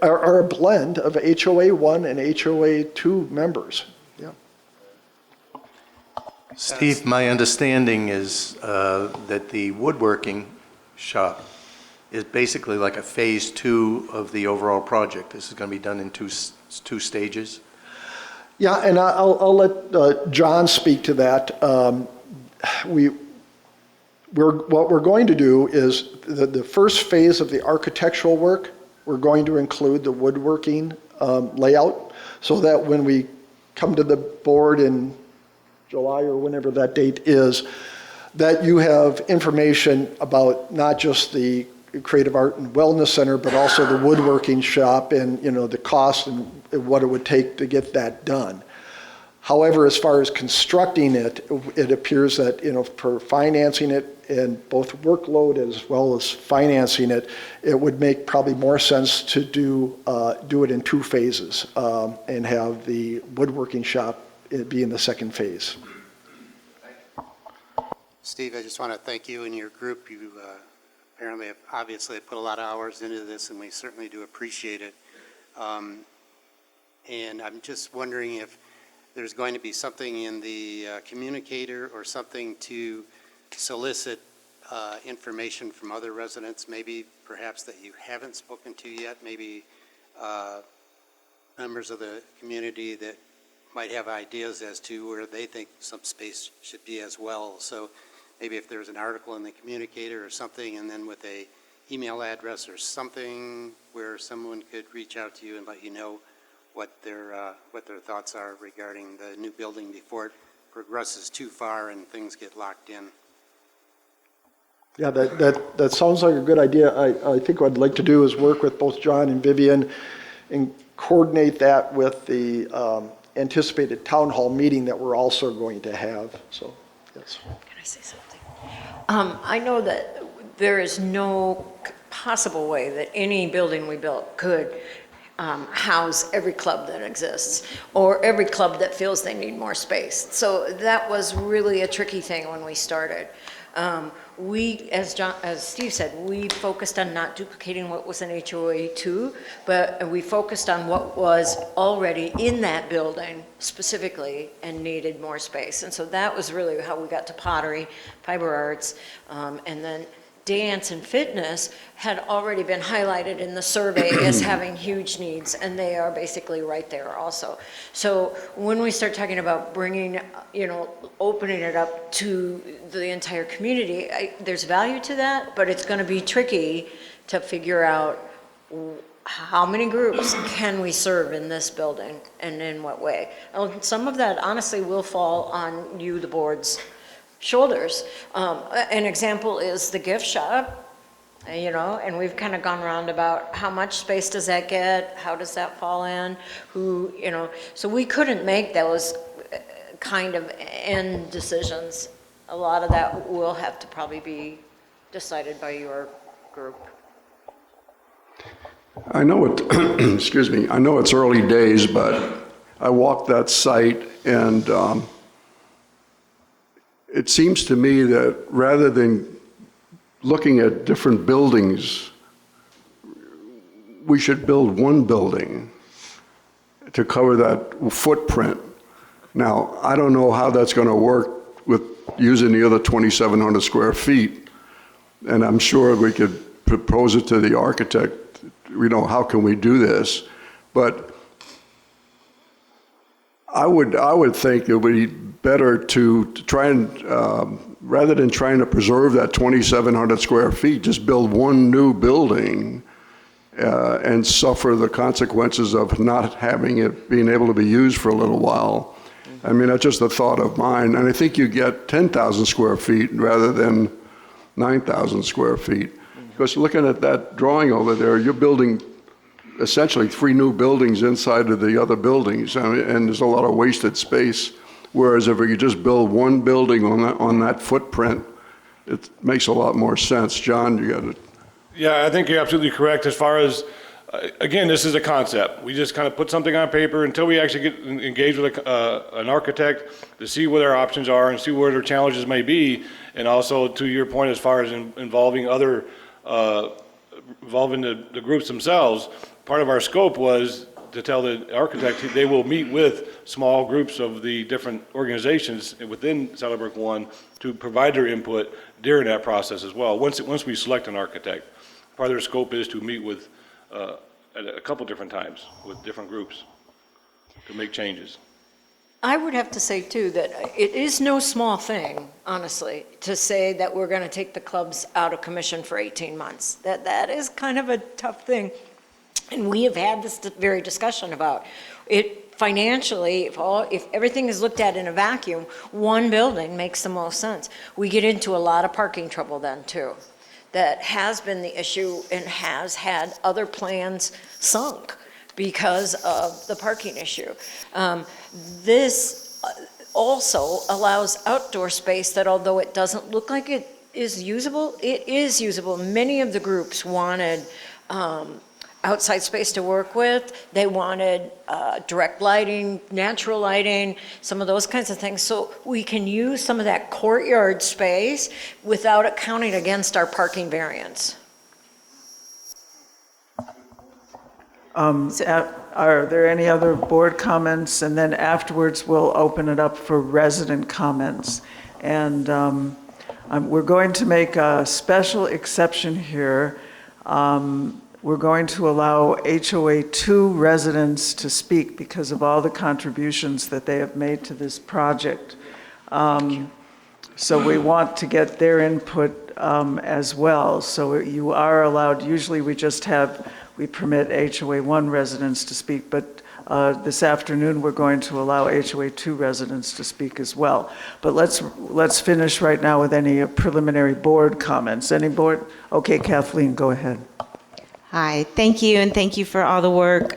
are a blend of HOA1 and HOA2 members. Yeah. Steve, my understanding is that the woodworking shop is basically like a phase 2 of the overall project. This is going to be done in two stages. Yeah, and I'll let John speak to that. What we're going to do is the first phase of the architectural work, we're going to include the woodworking layout, so that when we come to the board in July or whenever that date is, that you have information about not just the Creative Art and Wellness Center, but also the woodworking shop and the cost and what it would take to get that done. However, as far as constructing it, it appears that for financing it and both workload as well as financing it, it would make probably more sense to do it in 2 phases and have the woodworking shop be in the second phase. Steve, I just want to thank you and your group. You apparently have obviously put a lot of hours into this, and we certainly do appreciate it. And I'm just wondering if there's going to be something in the communicator or something to solicit information from other residents, maybe perhaps that you haven't spoken to yet, maybe members of the community that might have ideas as to where they think some space should be as well. So maybe if there's an article in the communicator or something, and then with a email address or something where someone could reach out to you and let you know what their thoughts are regarding the new building before it progresses too far and things get locked in. Yeah, that sounds like a good idea. I think what I'd like to do is work with both John and Vivian and coordinate that with the anticipated town hall meeting that we're also going to have, so, yes. Can I say something? I know that there is no possible way that any building we built could house every club that exists or every club that feels they need more space. So that was really a tricky thing when we started. We, as Steve said, we focused on not duplicating what was an HOA 2, but we focused on what was already in that building specifically and needed more space. And so that was really how we got to pottery, fiber arts, and then dance and fitness had already been highlighted in the survey as having huge needs, and they are basically right there also. So when we start talking about bringing, opening it up to the entire community, there's value to that, but it's going to be tricky to figure out how many groups can we serve in this building and in what way. Some of that honestly will fall on you, the board's shoulders. An example is the gift shop, and we've kind of gone around about how much space does that get, how does that fall in, so we couldn't make those kind of end decisions. A lot of that will have to probably be decided by your group. I know it, excuse me, I know it's early days, but I walked that site and it seems to me that rather than looking at different buildings, we should build one building to cover that footprint. Now, I don't know how that's going to work with using the other 2,700 square feet, and I'm sure we could propose it to the architect, how can we do this? But I would think it would be better to try and, rather than trying to preserve that 2,700 square feet, just build one new building and suffer the consequences of not having it being able to be used for a little while. I mean, that's just a thought of mine. And I think you get 10,000 square feet rather than 9,000 square feet. Because looking at that drawing over there, you're building essentially 3 new buildings inside of the other buildings, and there's a lot of wasted space. Whereas if we could just build one building on that footprint, it makes a lot more sense. John, you got it. Yeah, I think you're absolutely correct as far as, again, this is a concept. We just kind of put something on paper until we actually get engaged with an architect to see what our options are and see where their challenges may be. And also, to your point, as far as involving involving the groups themselves, part of our scope was to tell the architect they will meet with small groups of the different organizations within SaddleBrooke 1 to provide their input during that process as well. Once we select an architect, part of their scope is to meet with at a couple different times with different groups to make changes. I would have to say too that it is no small thing, honestly, to say that we're going to take the clubs out of commission for 18 months. That is kind of a tough thing. And we have had this very discussion about it financially. If everything is looked at in a vacuum, one building makes the most sense. We get into a lot of parking trouble then too. That has been the issue and has had other plans sunk because of the parking issue. This also allows outdoor space that, although it doesn't look like it is usable, it is usable. Many of the groups wanted outside space to work with. They wanted direct lighting, natural lighting, some of those kinds of things. So we can use some of that courtyard space without it counting against our parking variance. Are there any other board comments? And then afterwards, we'll open it up for resident comments. And we're going to make a special exception here. We're going to allow HOA 2 residents to speak because of all the contributions that they have made to this project. So we want to get their input as well. So you are allowed, usually we permit HOA 1 residents to speak, but This afternoon, we're going to allow HOA2 residents to speak as well. But let's finish right now with any preliminary board comments. Any board? Okay, Kathleen, go ahead. Hi, thank you, and thank you for all the work.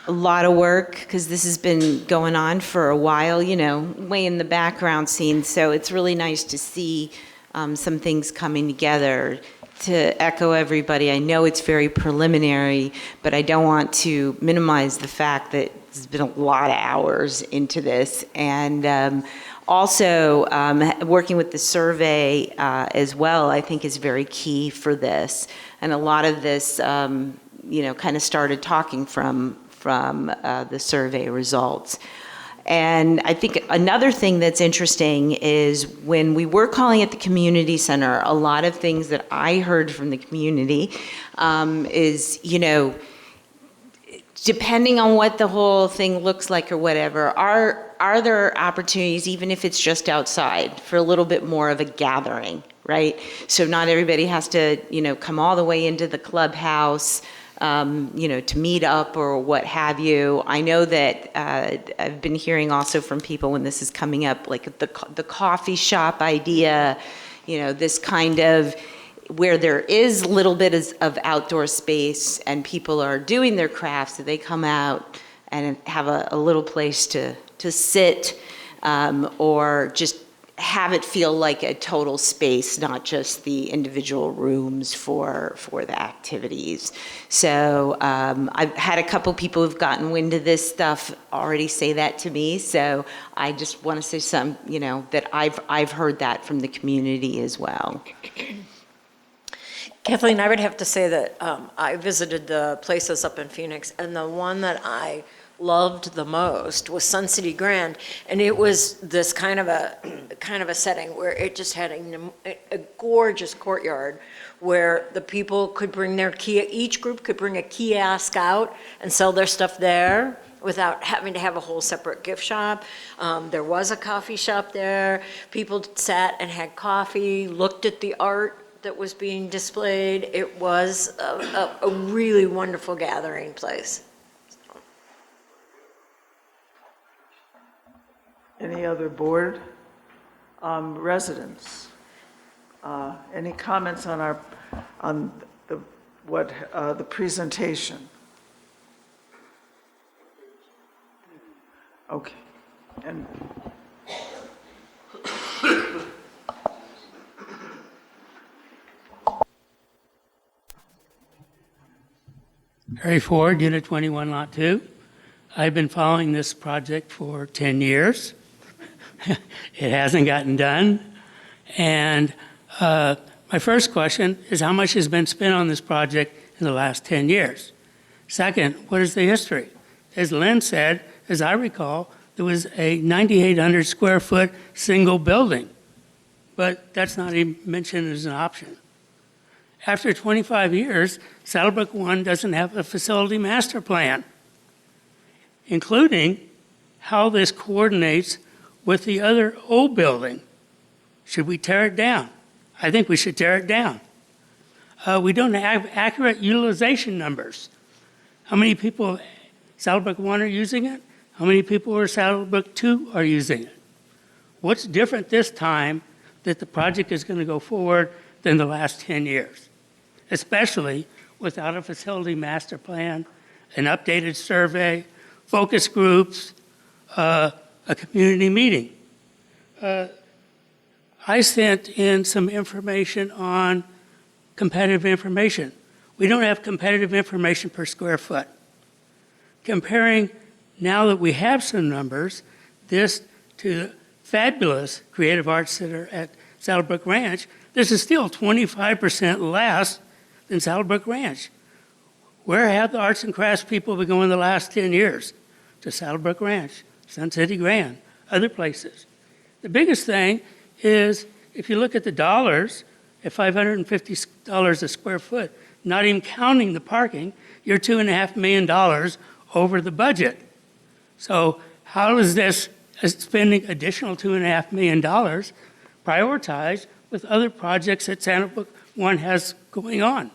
A lot of work, because this has been going on for a while, you know, way in the background scene. So it's really nice to see some things coming together. To echo everybody, I know it's very preliminary, but I don't want to minimize the fact that there's been a lot of hours into this. And also, working with the survey as well, I think is very key for this. And a lot of this, you know, kind of started talking from the survey results. And I think another thing that's interesting is when we were calling it the community center, a lot of things that I heard from the community is, you know, depending on what the whole thing looks like or whatever, are there opportunities, even if it's just outside, for a little bit more of a gathering, right? So not everybody has to, you know, come all the way into the clubhouse, you know, to meet up or what have you. I know that I've been hearing also from people when this is coming up, like the coffee shop idea, you know, this kind of where there is a little bit of outdoor space and people are doing their crafts, so they come out and have a little place to sit or just have it feel like a total space, not just the individual rooms for the activities. So I've had a couple people who've gotten wind of this stuff already say that to me. So I just want to say some, you know, that I've heard that from the community as well. Kathleen, I would have to say that I visited the places up in Phoenix, and the one that I loved the most was Sun City Grand, and it was this kind of a setting where it just had a gorgeous courtyard where the people could bring their each group could bring a kiosk out and sell their stuff there without having to have a whole separate gift shop. There was a coffee shop there. People sat and had coffee, looked at the art that was being displayed. It was a really wonderful gathering place. Any other board residents? Any comments on the presentation? Okay. And Harry Ford, Unit 21, Lot 2. I've been following this project for 10 years. It hasn't gotten done. And my first question is, how much has been spent on this project in the last 10 years? Second, what is the history? As Lynn said, as I recall, there was a 9,800 square foot single building, but that's not even mentioned as an option. After 25 years, SaddleBrooke 1 doesn't have a facility master plan, including how this coordinates with the other old building. Should we tear it down? I think we should tear it down. We don't have accurate utilization numbers. How many people SaddleBrooke 1 are using it? How many people are SaddleBrooke 2 are using it? What's different this time that the project is going to go forward than the last 10 years? Especially without a facility master plan, an updated survey, focus groups, a community meeting. I sent in some information on competitive information. We don't have competitive information per square foot. Comparing, now that we have some numbers, this to the fabulous Creative Arts Center at SaddleBrooke Ranch, this is still 25% less than SaddleBrooke Ranch. Where have the arts and crafts people been going the last 10 years? To SaddleBrooke Ranch, Sun City Grand, other places. The biggest thing is, if you look at the dollars, at $550 a square foot, not even counting the parking, you're $2.5 million over the budget. So how is this spending additional $2.5 million prioritized with other projects that SaddleBrooke 1 has going on?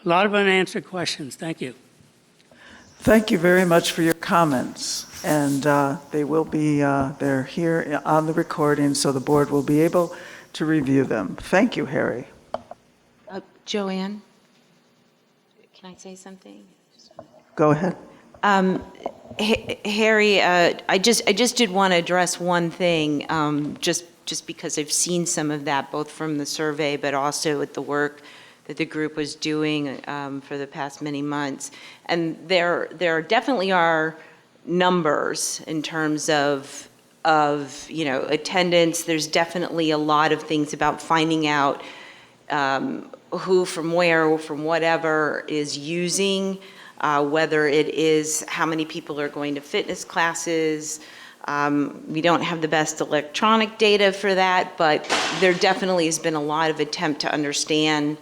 A lot of unanswered questions. Thank you. Thank you very much for your comments, and they will be, they're here on the recording, so the board will be able to review them. Thank you, Harry. Joanne, can I say something? Go ahead. Harry, I just did want to address one thing, just because I've seen some of that, both from the survey, but also with the work that the group was doing for the past many months. And there definitely are numbers in terms of attendance. There's definitely a lot of things about finding out who from where, from whatever is using, whether it is how many people are going to fitness classes. We don't have the best electronic data for that, but there definitely has been a lot of attempt to understand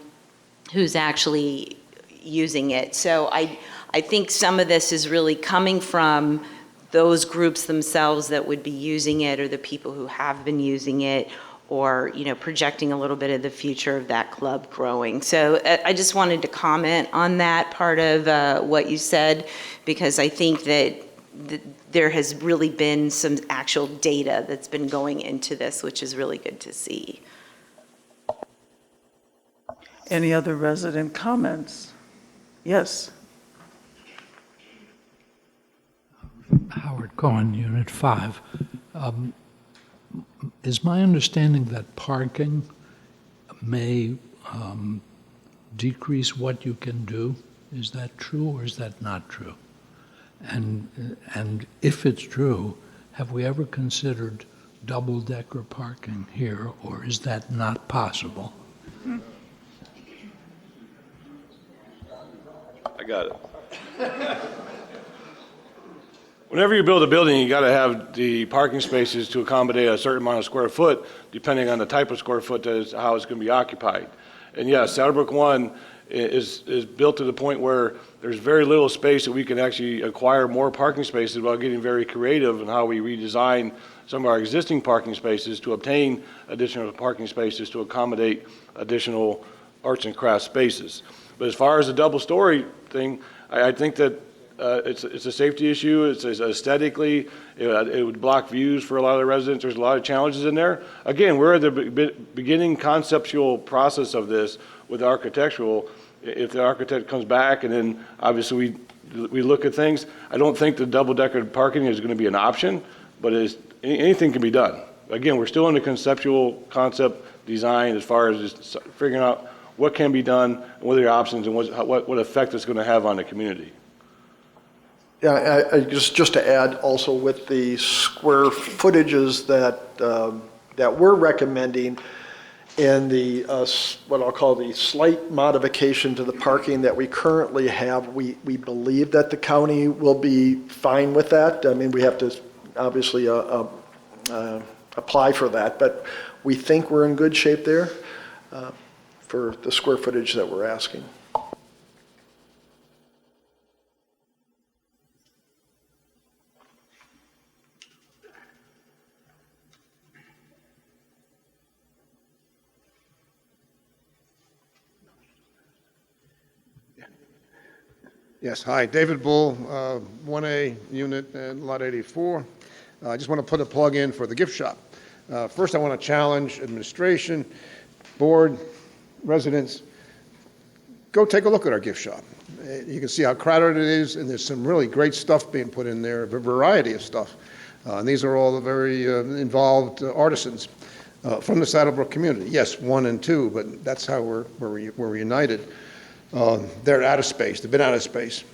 who's actually using it. So I think some of this is really coming from those groups themselves that would be using it, or the people who have been using it, or projecting a little bit of the future of that club growing. So I just wanted to comment on that part of what you said, because I think that there has really been some actual data that's been going into this, which is really good to see. Any other resident comments? Yes. Howard Cohen, Unit 5. Is my understanding that parking may decrease what you can do? Is that true, or is that not true? And if it's true, have we ever considered double-decker parking here, or is that not possible? I got it. Whenever you build a building, you got to have the parking spaces to accommodate a certain amount of square foot, depending on the type of square foot that is how it's going to be occupied. And yes, SaddleBrooke 1 is built to the point where there's very little space that we can actually acquire more parking spaces while getting very creative in how we redesign some of our existing parking spaces to obtain additional parking spaces to accommodate additional arts and crafts spaces. But as far as the double-story thing, I think that it's a safety issue. It's aesthetically, it would block views for a lot of the residents. There's a lot of challenges in there. Again, we're at the beginning conceptual process of this with architectural. If the architect comes back and then obviously we look at things, I don't think the double-decker parking is going to be an option, but anything can be done. Again, we're still in the conceptual concept design as far as just figuring out what can be done, and what are the options, and what effect it's going to have on the community. Yeah, just to add also with the square footages that we're recommending, and the what I'll call the slight modification to the parking that we currently have, we believe that the county will be fine with that. I mean, we have to obviously apply for that, but we think we're in good shape there for the square footage that we're asking. Yes, hi, David Bull, 1A unit and lot 84. I just want to put a plug in for the gift shop. First, I want to challenge administration, board, residents, go take a look at our gift shop. You can see how crowded it is, and there's some really great stuff being put in there, a variety of stuff. And these are all the very involved artisans from the SaddleBrooke community. Yes, 1 and 2, but that's how we're united. They're out of space. They've been out of space.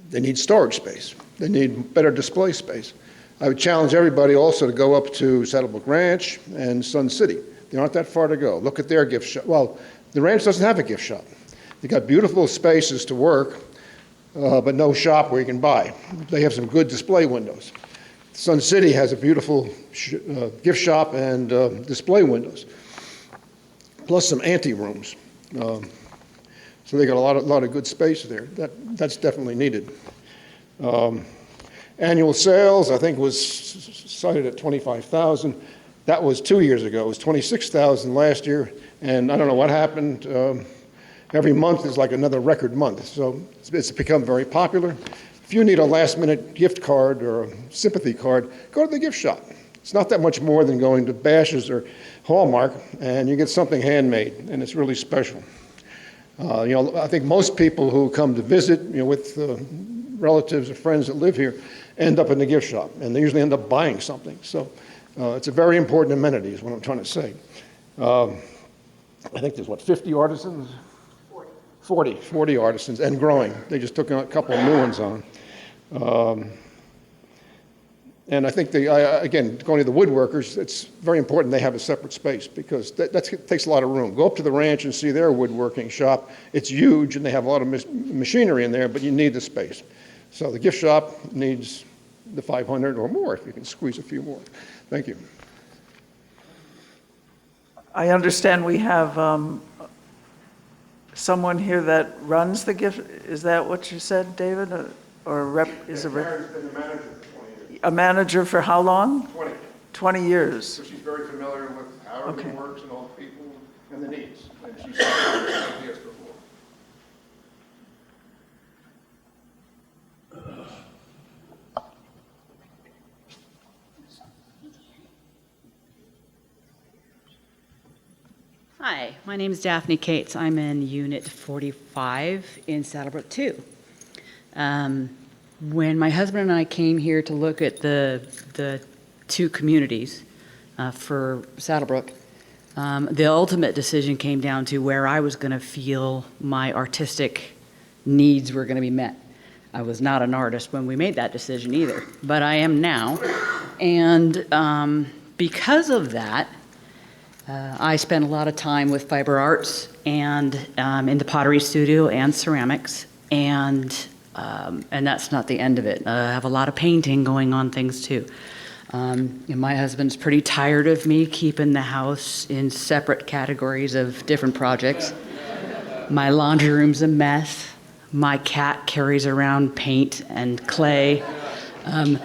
They need storage space. They need better display space. I would challenge everybody also to go up to SaddleBrooke Ranch and Sun City. They aren't that far to go. Look at their gift shop. Well, the ranch doesn't have a gift shop. They've got beautiful spaces to work, but no shop where you can buy. They have some good display windows. Sun City has a beautiful gift shop and display windows, plus some ante rooms. So they got a lot of good space there. That's definitely needed. Annual sales, I think, was cited at 25,000. That was 2 years ago. It was 26,000 last year, and I don't know what happened. Every month is like another record month, so it's become very popular. If you need a last-minute gift card or a sympathy card, go to the gift shop. It's not that much more than going to Bash's or Hallmark, and you get something handmade, and it's really special. I think most people who come to visit, with relatives or friends that live here, end up in the gift shop, and they usually end up buying something. So it's a very important amenity is what I'm trying to say. I think there's, 50 artisans? 40 artisans, and growing. They just took a couple of new ones on. And I think, again, going to the woodworkers, it's very important they have a separate space because that takes a lot of room. Go up to the ranch and see their woodworking shop. It's huge, and they have a lot of machinery in there, but you need the space. So the gift shop needs the 500 or more if you can squeeze a few more. Thank you. I understand we have someone here that runs the gift. Is that what you said, David? Is a manager for 20 years. A manager for how long? 20. 20 years. So she's very familiar with how everything works and all the people and the needs. And she's ideas before. Hi, my name is Daphne Cates. I'm in Unit 45 in SaddleBrooke 2. When my husband and I came here to look at the two communities for SaddleBrooke, the ultimate decision came down to where I was going to feel my artistic needs were going to be met. I was not an artist when we made that decision either, but I am now. And because of that, I spent a lot of time with fiber arts and in the pottery studio and ceramics, and that's not the end of it. I have a lot of painting going on things too. And my husband's pretty tired of me keeping the house in separate categories of different projects. My laundry room's a mess. My cat carries around paint and clay. At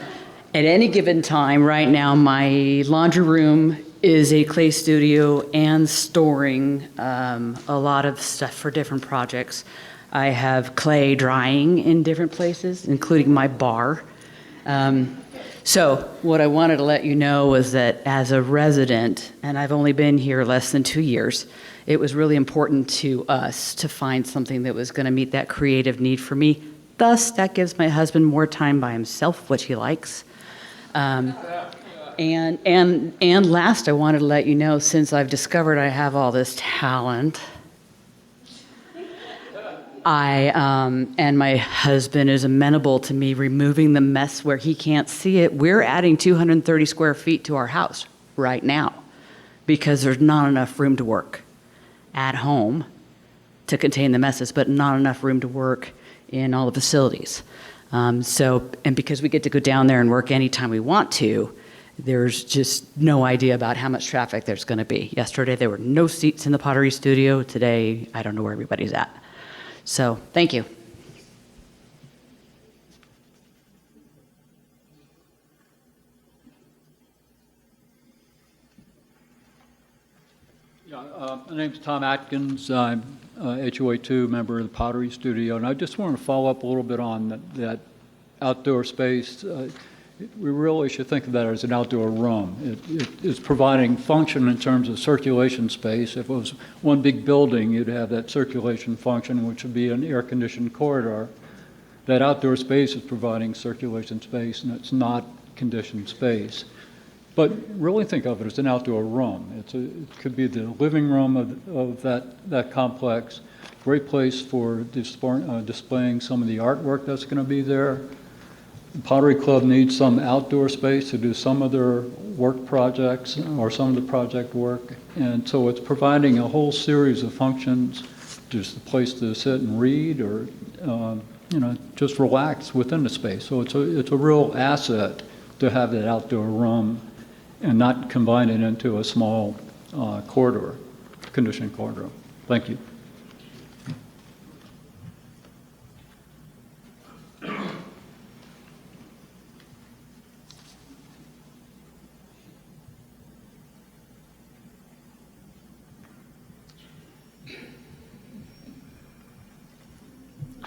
any given time, right now, my laundry room is a clay studio and storing a lot of stuff for different projects. I have clay drying in different places, including my bar. So what I wanted to let you know was that as a resident, and I've only been here less than 2 years, it was really important to us to find something that was going to meet that creative need for me. Thus, that gives my husband more time by himself, which he likes. And last, I wanted to let you know, since I've discovered I have all this talent, and my husband is amenable to me removing the mess where he can't see it. We're adding 230 square feet to our house right now because there's not enough room to work at home to contain the messes, but not enough room to work in all the facilities. And because we get to go down there and work anytime we want to, there's just no idea about how much traffic there's going to be. Yesterday, there were no seats in the pottery studio. Today, I don't know where everybody's at. So, thank you. My name's Tom Atkins. I'm HOA2 member of the Pottery Studio, and I just want to follow up a little bit on that outdoor space. We really should think of that as an outdoor room. It is providing function in terms of circulation space. If it was one big building, you'd have that circulation function, which would be an air-conditioned corridor. That outdoor space is providing circulation space, and it's not conditioned space. But really think of it as an outdoor room. It could be the living room of that complex. Great place for displaying some of the artwork that's going to be there. The Pottery Club needs some outdoor space to do some of their work projects or some of the project work. And so it's providing a whole series of functions, just a place to sit and read or, just relax within the space. So it's a real asset to have that outdoor room and not combine it into a small corridor, conditioned corridor. Thank you.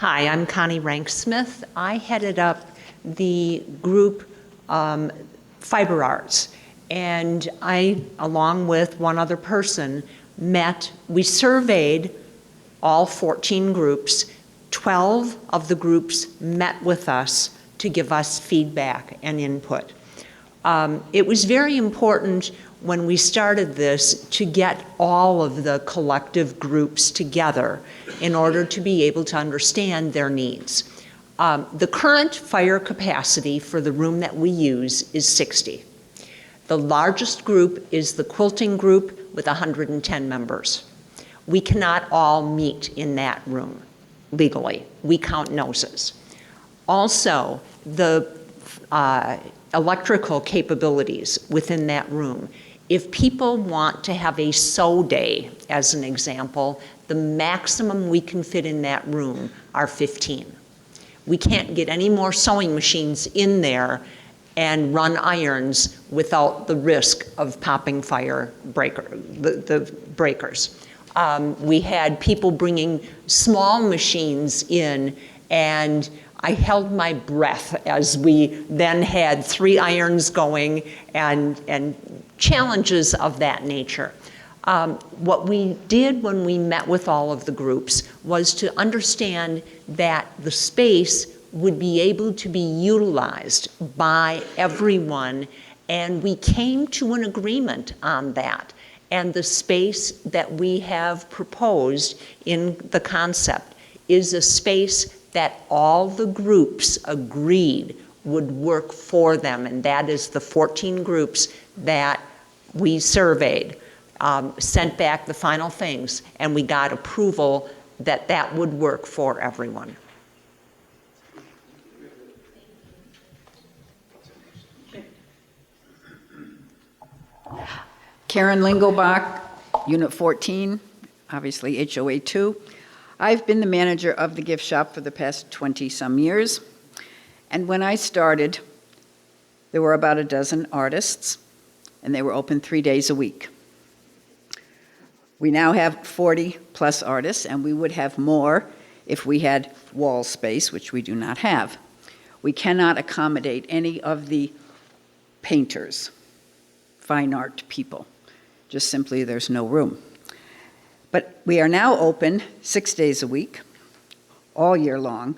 Hi, I'm Connie Rank-Smith. I headed up the group Fiber Arts, and I, along with one other person, we surveyed all 14 groups. 12 of the groups met with us to give us feedback and input. It was very important when we started this to get all of the collective groups together in order to be able to understand their needs. The current fire capacity for the room that we use is 60. The largest group is the quilting group with 110 members. We cannot all meet in that room legally. We count noses. Also, the electrical capabilities within that room. If people want to have a sew day, as an example, the maximum we can fit in that room are 15. We can't get any more sewing machines in there and run irons without the risk of popping the breakers. We had people bringing small machines in, and I held my breath as we then had 3 irons going and challenges of that nature. What we did when we met with all of the groups was to understand that the space would be able to be utilized by everyone, and we came to an agreement on that. And the space that we have proposed in the concept is a space that all the groups agreed would work for them, and that is the 14 groups that we surveyed, sent back the final things, and we got approval that that would work for everyone. Karen Lingelbach, Unit 14, obviously HOA 2. I've been the manager of the gift shop for the past 20-some years. And when I started, there were about a dozen artists, and they were open 3 days a week. We now have 40-plus artists, and we would have more if we had wall space, which we do not have. We cannot accommodate any of the painters, fine art people. Just simply, there's no room. But we are now open 6 days a week, all year long,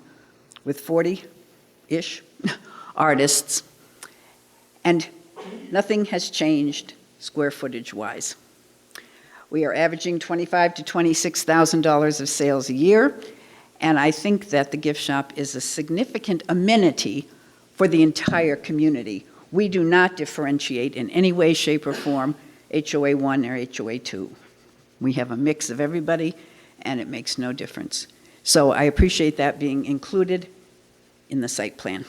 with 40-ish artists, and nothing has changed square footage-wise. We are averaging $25,000 to $26,000 of sales a year, and I think that the gift shop is a significant amenity for the entire community. We do not differentiate in any way, shape, or form HOA 1 or HOA 2. We have a mix of everybody, and it makes no difference. So I appreciate that being included in the site plan.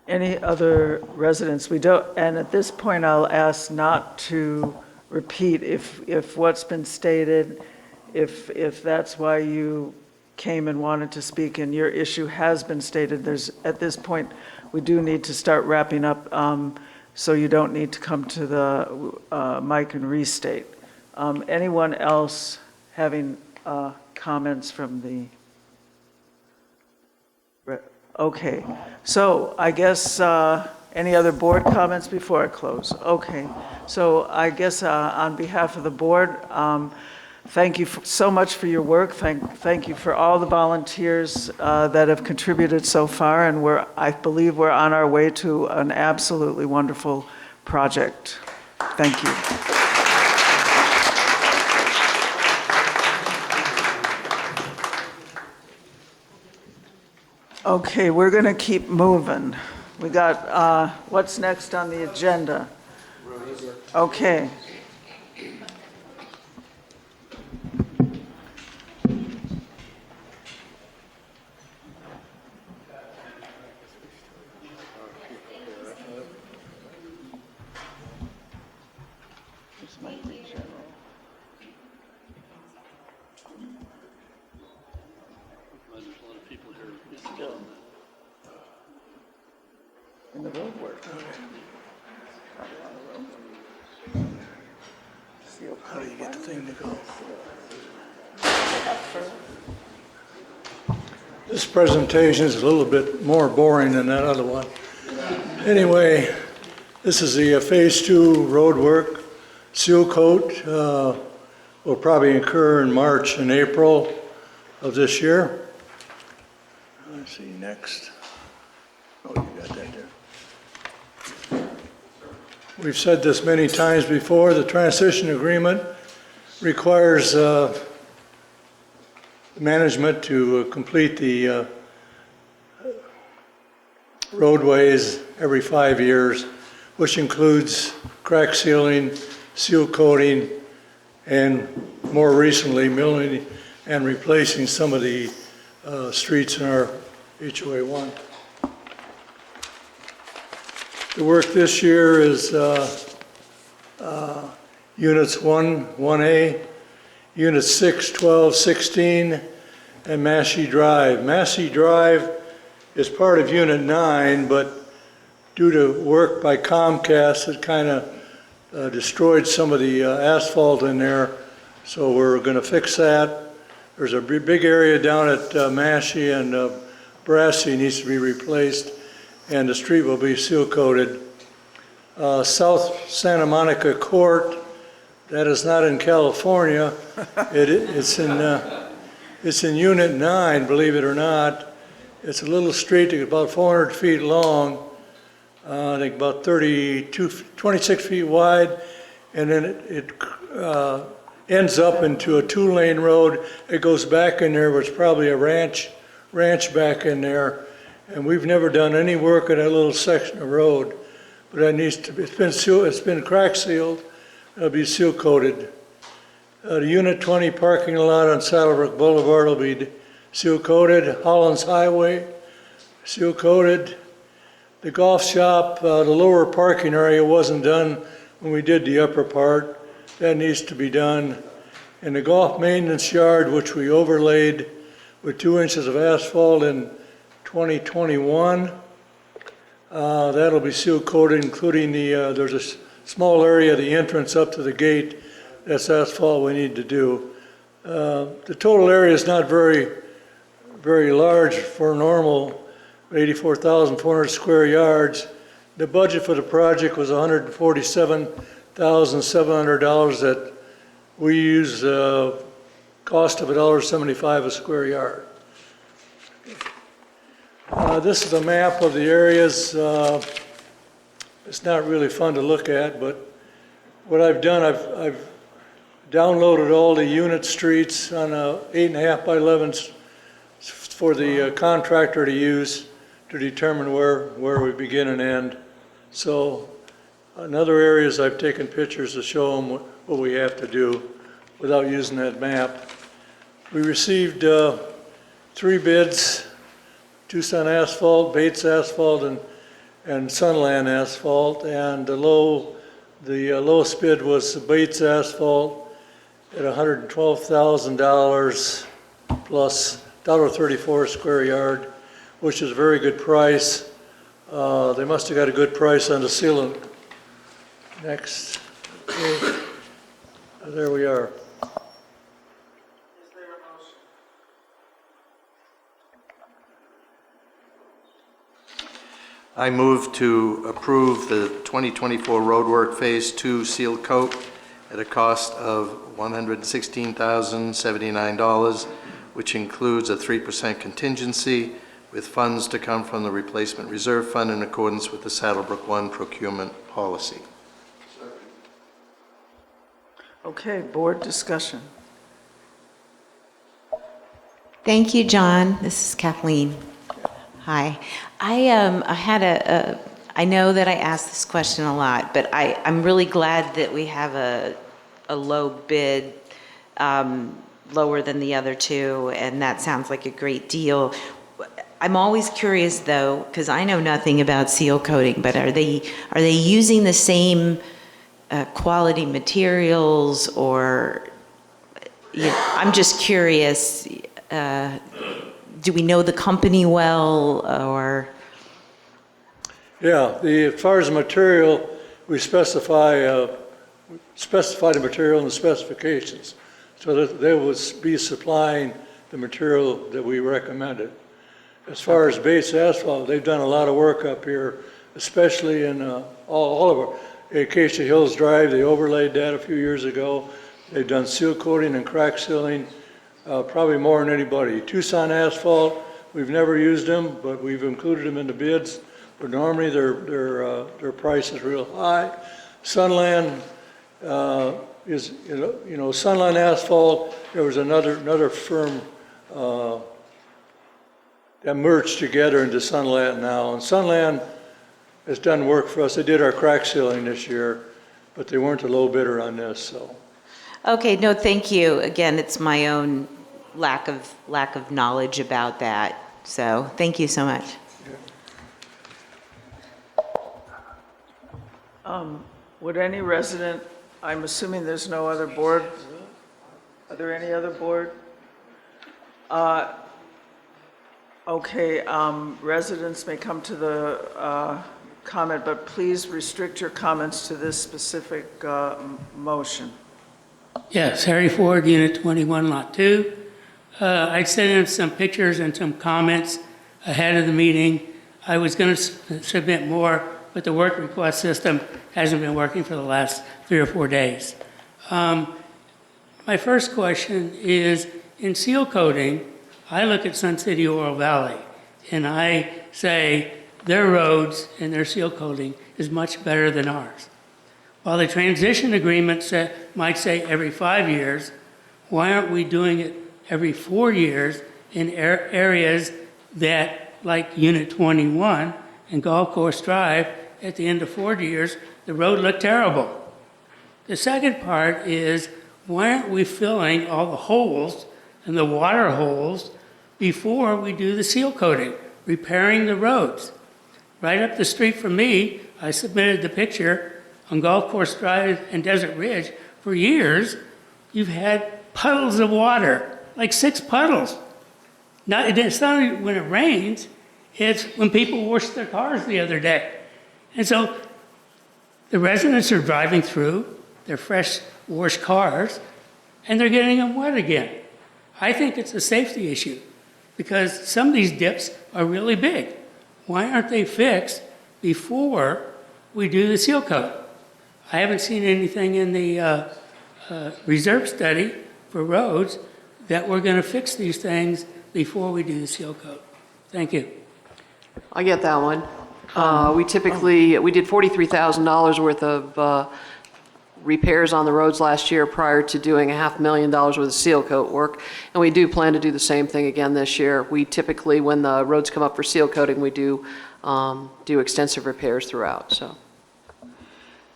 Any other residents? We don't, and at this point, I'll ask not to repeat if what's been stated, if that's why you came and wanted to speak and your issue has been stated. At this point, we do need to start wrapping up, so you don't need to come to the mic and restate. Anyone else having comments from the... Okay, so I guess any other board comments before I close? Okay, so I guess on behalf of the board, thank you so much for your work. Thank you for all the volunteers that have contributed so far, and I believe we're on our way to an absolutely wonderful project. Thank you. Okay, we're going to keep moving. We got, what's next on the agenda? Okay. In the road work. How do you get the thing to go? This presentation is a little bit more boring than that other one. Anyway, this is the Phase 2 road work. Seal coat will probably occur in March and April of this year. Let's see, next. Oh, you got that there. We've said this many times before, the transition agreement requires management to complete the roadways every 5 years, which includes crack sealing, seal coating, and more recently milling and replacing some of the streets in our HOA 1. The work this year is Units 1, 1A, Units 6, 12, 16, and Massey Drive. Massey Drive is part of Unit 9, but due to work by Comcast, it kind of destroyed some of the asphalt in there, so we're going to fix that. There's a big area down at Massey and Brassey needs to be replaced, and the street will be seal coated. South Santa Monica Court, that is not in California. It's in Unit 9, believe it or not. It's a little street about 400 feet long, I think about 26 feet wide, and then it ends up into a 2-lane road. It goes back in there, where it's probably a ranch back in there, and we've never done any work on that little section of road. But that needs to be, it's been crack sealed. It'll be seal coated. The Unit 20 parking lot on SaddleBrooke Boulevard will be seal coated. Hollins Highway, seal coated. The golf shop, the lower parking area wasn't done when we did the upper part. That needs to be done. And the golf maintenance yard, which we overlaid with 2 inches of asphalt in 2021, that'll be seal coated, including there's a small area, the entrance up to the gate. That's asphalt we need to do. The total area is not very large for normal, 84,400 square yards. The budget for the project was $147,700 that we use cost of $1.75 a square yard. This is a map of the areas. It's not really fun to look at, but what I've done, I've downloaded all the unit streets on 8.5 by 11s for the contractor to use to determine where we begin and end. So in other areas, I've taken pictures to show them what we have to do without using that map. We received 3 bids: Tucson Asphalt, Bates Asphalt, and Sunland Asphalt, and the lowest bid was Bates Asphalt at $112,000 plus $1.34 a square yard, which is a very good price. They must have got a good price on the sealant. Next. Okay. There we are. I move to approve the 2024 roadwork Phase 2 seal coat at a cost of $116,079, which includes a 3% contingency with funds to come from the Replacement Reserve Fund in accordance with the SaddleBrooke 1 procurement policy. Okay, board discussion. Thank you, John. This is Kathleen. Hi. I know that I ask this question a lot, but I'm really glad that we have a low bid, lower than the other two, and that sounds like a great deal. I'm always curious though, because I know nothing about seal coating, but are they using the same quality materials, or I'm just curious. Do we know the company well, or? Yeah, as far as the material, we specify the material in the specifications. so that they will be supplying the material that we recommended. As far as base asphalt, they've done a lot of work up here, especially in all of our, Acacia Hills Drive, they overlaid that a few years ago. They've done seal coating and crack sealing, probably more than anybody. Tucson Asphalt, we've never used them, but we've included them in the bids. But normally their price is real high. Sunland is, Sunland Asphalt, there was another firm that merged together into Sunland now. And Sunland has done work for us. They did our crack sealing this year, but they weren't a low bidder on this, so. Okay, no, thank you. Again, it's my own lack of knowledge about that. So thank you so much. Would any resident, I'm assuming there's no other board, are there any other board? Okay, residents may come to the comment, but please restrict your comments to this specific motion. Yes, Harry Ford, Unit 21, Lot 2. I sent in some pictures and some comments ahead of the meeting. I was going to submit more, but the work request system hasn't been working for the last 3 or 4 days. My first question is, in seal coating, I look at Sun City Oro Valley, and I say their roads and their seal coating is much better than ours. While the transition agreement might say every 5 years, why aren't we doing it every 4 years in areas that, like Unit 21 and Golf Course Drive, at the end of 4 years, the road looked terrible. The second part is, why aren't we filling all the holes and the water holes before we do the seal coating, repairing the roads? Right up the street from me, I submitted the picture on Golf Course Drive and Desert Ridge. For years, you've had puddles of water, like 6 puddles. It's not when it rains, it's when people wash their cars the other day. And so the residents are driving through their fresh washed cars and they're getting them wet again. I think it's a safety issue because some of these dips are really big. Why aren't they fixed before we do the seal coat? I haven't seen anything in the reserve study for roads that we're going to fix these things before we do the seal coat. Thank you. I get that one. We did $43,000 worth of repairs on the roads last year prior to doing $500,000 worth of seal coat work. And we do plan to do the same thing again this year. We typically, when the roads come up for seal coating, we do extensive repairs throughout, so.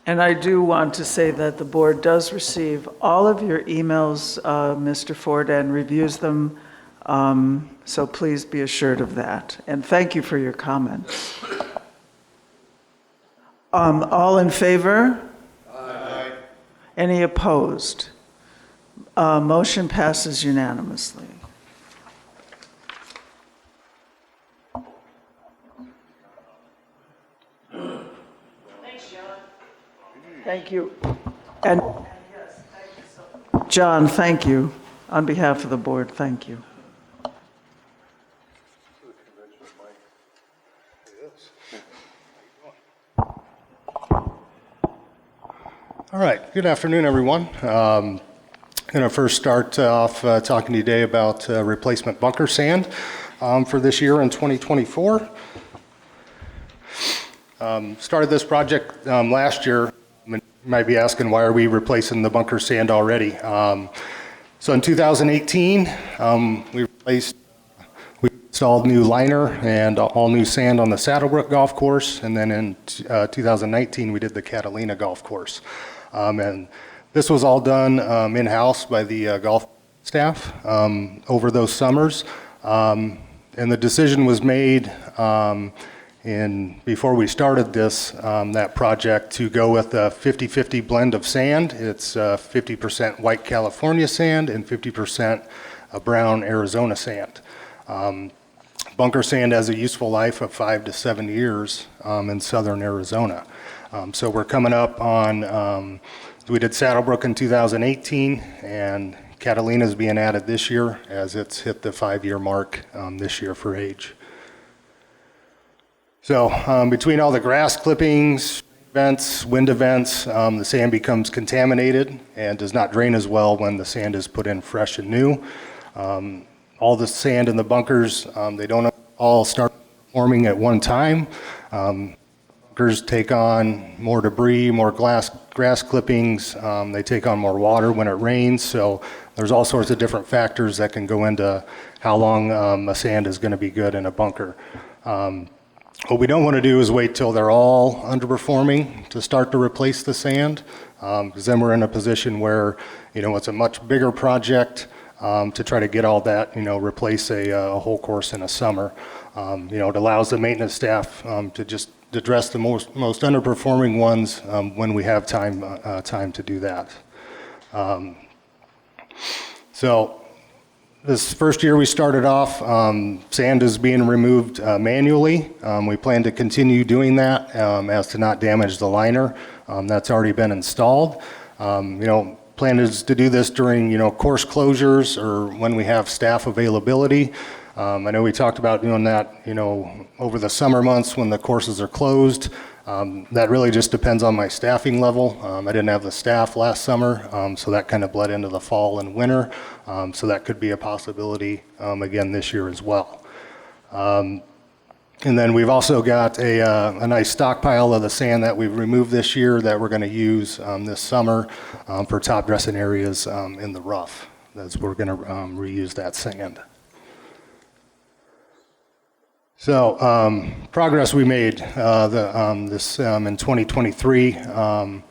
And I do want to say that the board does receive all of your emails, Mr. Ford, and reviews them. So please be assured of that. And thank you for your comments. All in favor? Aye. Any opposed? Motion passes unanimously. Thanks, John. Thank you. And yes, thank you so much. John, thank you. On behalf of the board, thank you. All right, good afternoon, everyone. I'm going to first start off talking to you today about replacement bunker sand for this year in 2024. Started this project last year. You might be asking, why are we replacing the bunker sand already? So in 2018, we installed new liner and all new sand on the SaddleBrooke golf course, and then in 2019, we did the Catalina golf course. And this was all done in-house by the golf staff over those summers. And the decision was made before we started that project to go with a 50-50 blend of sand. It's 50% white California sand and 50% brown Arizona sand. Bunker sand has a useful life of 5 to 7 years in southern Arizona. So we're coming up on, we did SaddleBrooke in 2018 and Catalina's being added this year as it's hit the 5-year mark this year for age. So between all the grass clippings, vents, wind events, the sand becomes contaminated and does not drain as well when the sand is put in fresh and new. All the sand in the bunkers, they don't all start forming at one time. Bunkers take on more debris, more grass clippings. They take on more water when it rains. So there's all sorts of different factors that can go into how long a sand is going to be good in a bunker. What we don't want to do is wait till they're all underperforming to start to replace the sand, because then we're in a position where, it's a much bigger project to try to get all that, replace a whole course in a summer. It allows the maintenance staff to just address the most underperforming ones when we have time to do that. So this first year we started off, sand is being removed manually. We plan to continue doing that as to not damage the liner. That's already been installed. Plan is to do this during, course closures or when we have staff availability. I know we talked about doing that, over the summer months when the courses are closed. That really just depends on my staffing level. I didn't have the staff last summer, so that kind of bled into the fall and winter. So that could be a possibility again this year as well. And then we've also got a nice stockpile of the sand that we've removed this year that we're going to use this summer for top dressing areas in the rough. We're going to reuse that sand. So progress we made this in 2023. We're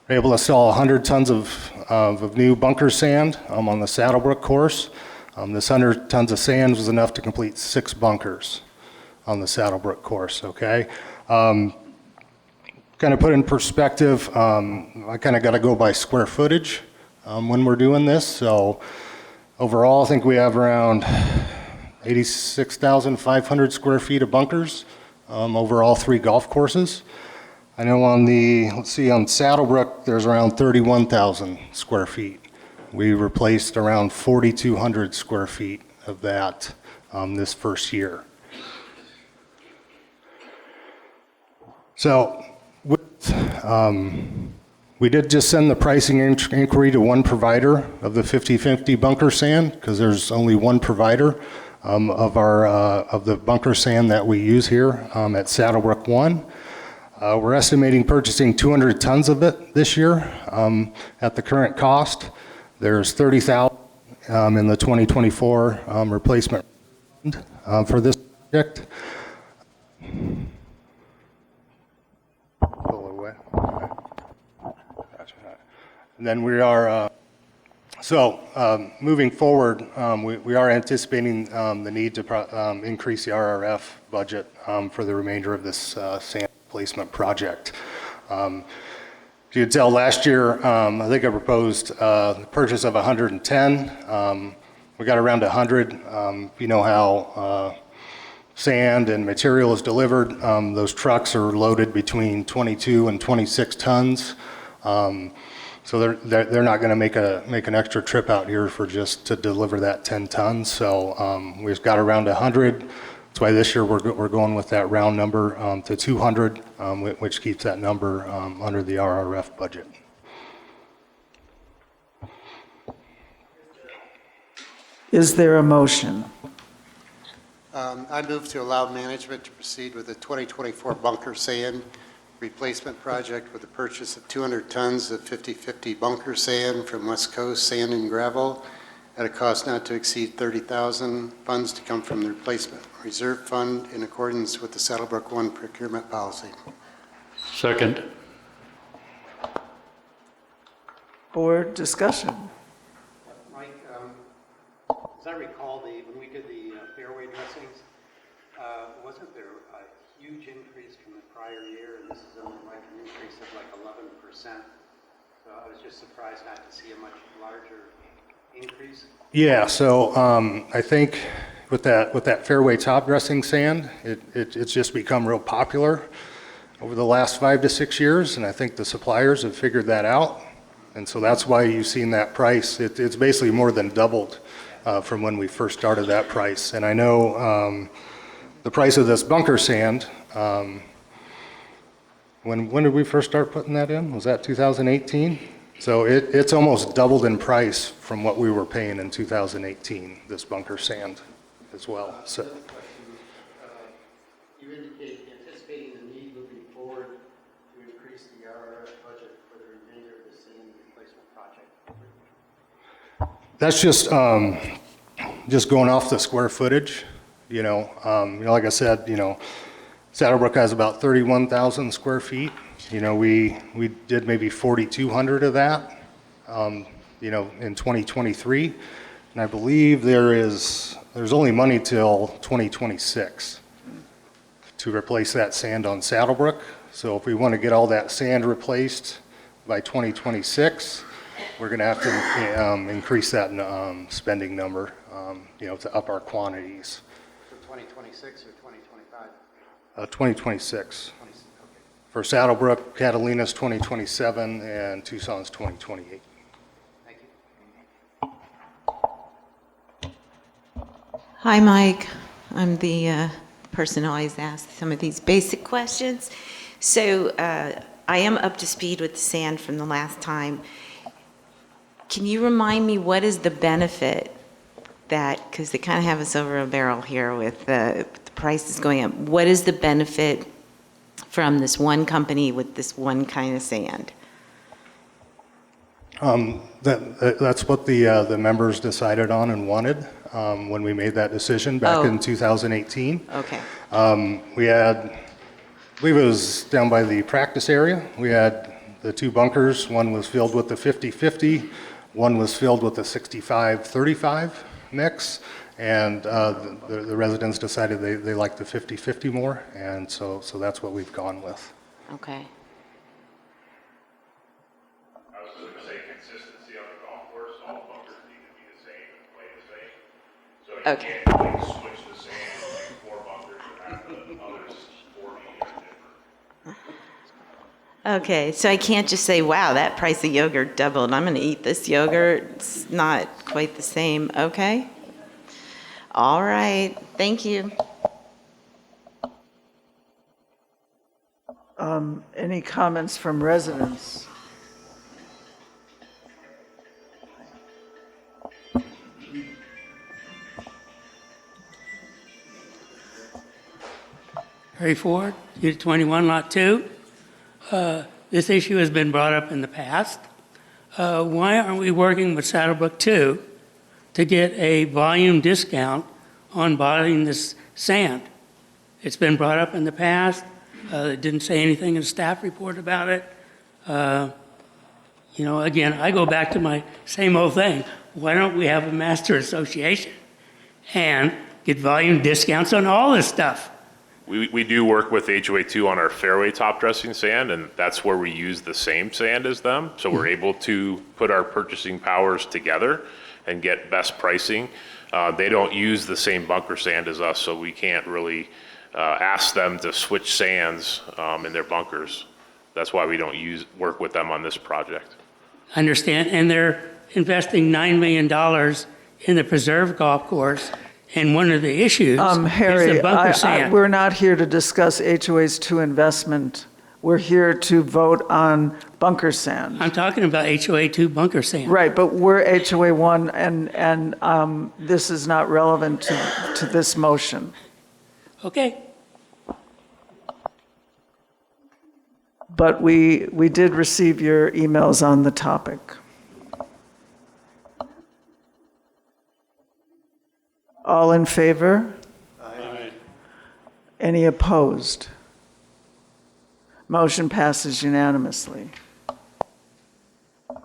able to sell 100 tons of new bunker sand on the SaddleBrooke course. This 100 tons of sand was enough to complete 6 bunkers on the SaddleBrooke course, okay? Kind of put in perspective, I kind of got to go by square footage when we're doing this. So overall, I think we have around 86,500 square feet of bunkers over all 3 golf courses. I know on SaddleBrooke, there's around 31,000 square feet. We replaced around 4,200 square feet of that this first year. So we did just send the pricing inquiry to one provider of the 50/50 bunker sand, because there's only one provider of the bunker sand that we use here at SaddleBrooke 1. We're estimating purchasing 200 tons of it this year at the current cost. There's 30,000 in the 2024 replacement for this project. Pull it away. Okay. Gotcha. And then we are, moving forward, we are anticipating the need to increase the RRF budget for the remainder of this sand placement project. If you could tell, last year, I think I proposed the purchase of 110. We got around 100. You know how sand and material is delivered. Those trucks are loaded between 22 and 26 tons. So they're not going to make an extra trip out here for just to deliver that 10 tons. So we've got around 100. That's why this year we're going with that round number to 200, which keeps that number under the RRF budget. Is there a motion? I move to allow management to proceed with the 2024 bunker sand replacement project with the purchase of 200 tons of 50/50 bunker sand from West Coast Sand and Gravel at a cost not to exceed $30,000. Funds to come from the replacement reserve fund in accordance with the SaddleBrooke 1 procurement policy. Second. Board discussion. Mike, as I recall, when we did the fairway dressings, wasn't there a huge increase from the prior year? And this is only like an increase of like 11%. So I was just surprised not to see a much larger increase. Yeah, so I think with that fairway top dressing sand, it's just become real popular over the last 5 to 6 years, and I think the suppliers have figured that out. And so that's why you've seen that price. It's basically more than doubled from when we first started that price. And I know the price of this bunker sand, when did we first start putting that in? Was that 2018? So it's almost doubled in price from what we were paying in 2018, this bunker sand as well. So. You indicate anticipating the need moving forward to increase the RRF budget for the remainder of the sand replacement project. That's just going off the square footage, like I said, SaddleBrooke has about 31,000 square feet. We did maybe 4,200 of that, in 2023. And I believe there's only money till 2026 to replace that sand on SaddleBrooke. So if we want to get all that sand replaced by 2026, we're going to have to increase that spending number, to up our quantities. For 2026 or 2025? 2026. For SaddleBrooke, Catalina's 2027, and Tucson's 2028. Thank you. Hi, Mike. I'm the person who always asks some of these basic questions. So I am up to speed with the sand from the last time. Can you remind me what is the benefit that, because they kind of have us over a barrel here with the prices going up, what is the benefit from this one company with this one kind of sand? That's what the members decided on and wanted when we made that decision back in 2018. Okay. We had, I believe it was down by the practice area, we had the two bunkers. One was filled with the 50-50, one was filled with the 65-35 mix, and the residents decided they liked the 50-50 more, and so that's what we've gone with. Okay. I was going to say consistency on the golf course, all bunkers need to be the same and play the same. So you Okay. can't switch the same like 4 bunkers and have the others 40 or different. Okay, so I can't just say, wow, that price of yogurt doubled. I'm going to eat this yogurt. It's not quite the same. Okay. All right. Thank you. Any comments from residents? Harry Ford, Unit 21, Lot 2. This issue has been brought up in the past. Why aren't we working with SaddleBrooke 2 to get a volume discount on buying this sand? It's been brought up in the past. It didn't say anything in the staff report about it. Again, I go back to my same old thing. Why don't we have a master association and get volume discounts on all this stuff? We do work with HOA2 on our fairway top dressing sand, and that's where we use the same sand as them. So we're able to put our purchasing powers together and get best pricing. They don't use the same bunker sand as us, so we can't really ask them to switch sands in their bunkers. That's why we don't work with them on this project. I understand, and they're investing $9 million in the preserve golf course. And one of the issues Harry, is the bunker sand. we're not here to discuss HOA's 2 investment. We're here to vote on bunker sand. I'm talking about HOA 2 bunker sand. Right, but we're HOA 1, and this is not relevant to this motion. Okay. But we did receive your emails on the topic. All in favor? Aye. Any opposed? Motion passes unanimously. All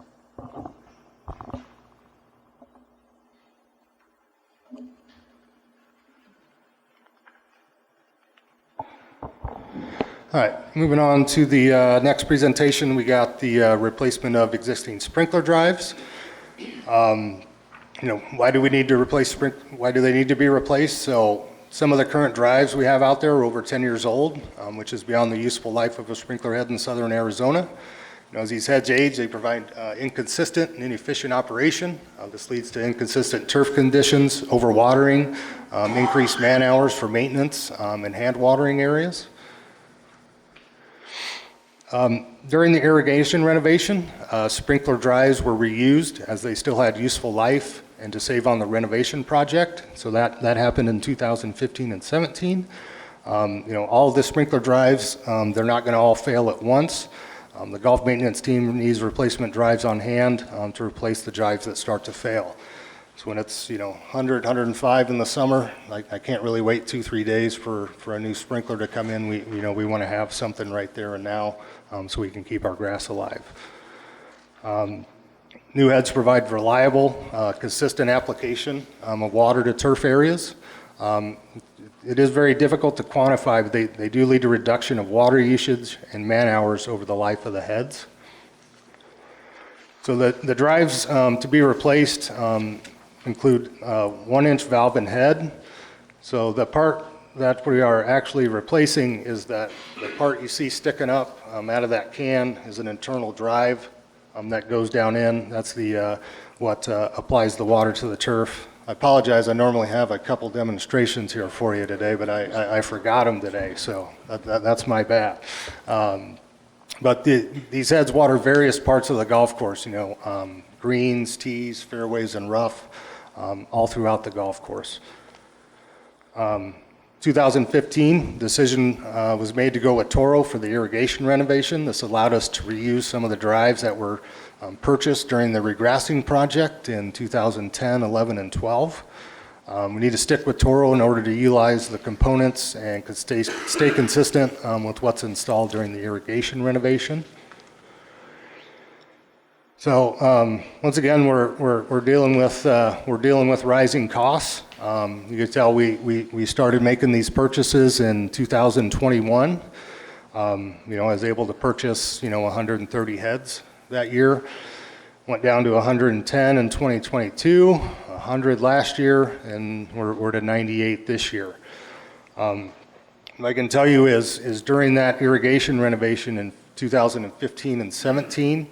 right, moving on to the next presentation, we got the replacement of existing sprinkler drives. Why do we need to replace why do they need to be replaced? So some of the current drives we have out there are over 10 years old, which is beyond the useful life of a sprinkler head in southern Arizona. As these heads age, they provide inconsistent and inefficient operation. This leads to inconsistent turf conditions, overwatering, increased man hours for maintenance, and hand watering areas. During the irrigation renovation, sprinkler drives were reused as they still had useful life and to save on the renovation project. So that happened in 2015 and 17. All of the sprinkler drives, they're not going to all fail at once. The golf maintenance team needs replacement drives on hand to replace the drives that start to fail. So when it's 100, 105 in the summer, I can't really wait 2-3 days for a new sprinkler to come in. We want to have something right there and now so we can keep our grass alive. New heads provide reliable, consistent application of water to turf areas. It is very difficult to quantify, but they do lead to reduction of water usage and man hours over the life of the heads. So the drives to be replaced include 1-inch valve and head. So the part that we are actually replacing is that the part you see sticking up out of that can is an internal drive that goes down in. That's the what applies the water to the turf. I apologize, I normally have a couple demonstrations here for you today, but I forgot them today, so that's my bad. But these heads water various parts of the golf course, greens, tees, fairways, and rough, all throughout the golf course. 2015, decision was made to go with Toro for the irrigation renovation. This allowed us to reuse some of the drives that were purchased during the regrassing project in 2010, 11, and 12. We need to stick with Toro in order to utilize the components and stay consistent with what's installed during the irrigation renovation. So once again, we're dealing with rising costs. You can tell we started making these purchases in 2021. I was able to purchase 130 heads that year. Went down to 110 in 2022, 100 last year, and we're to 98 this year. What I can tell you is during that irrigation renovation in 2015 and 17,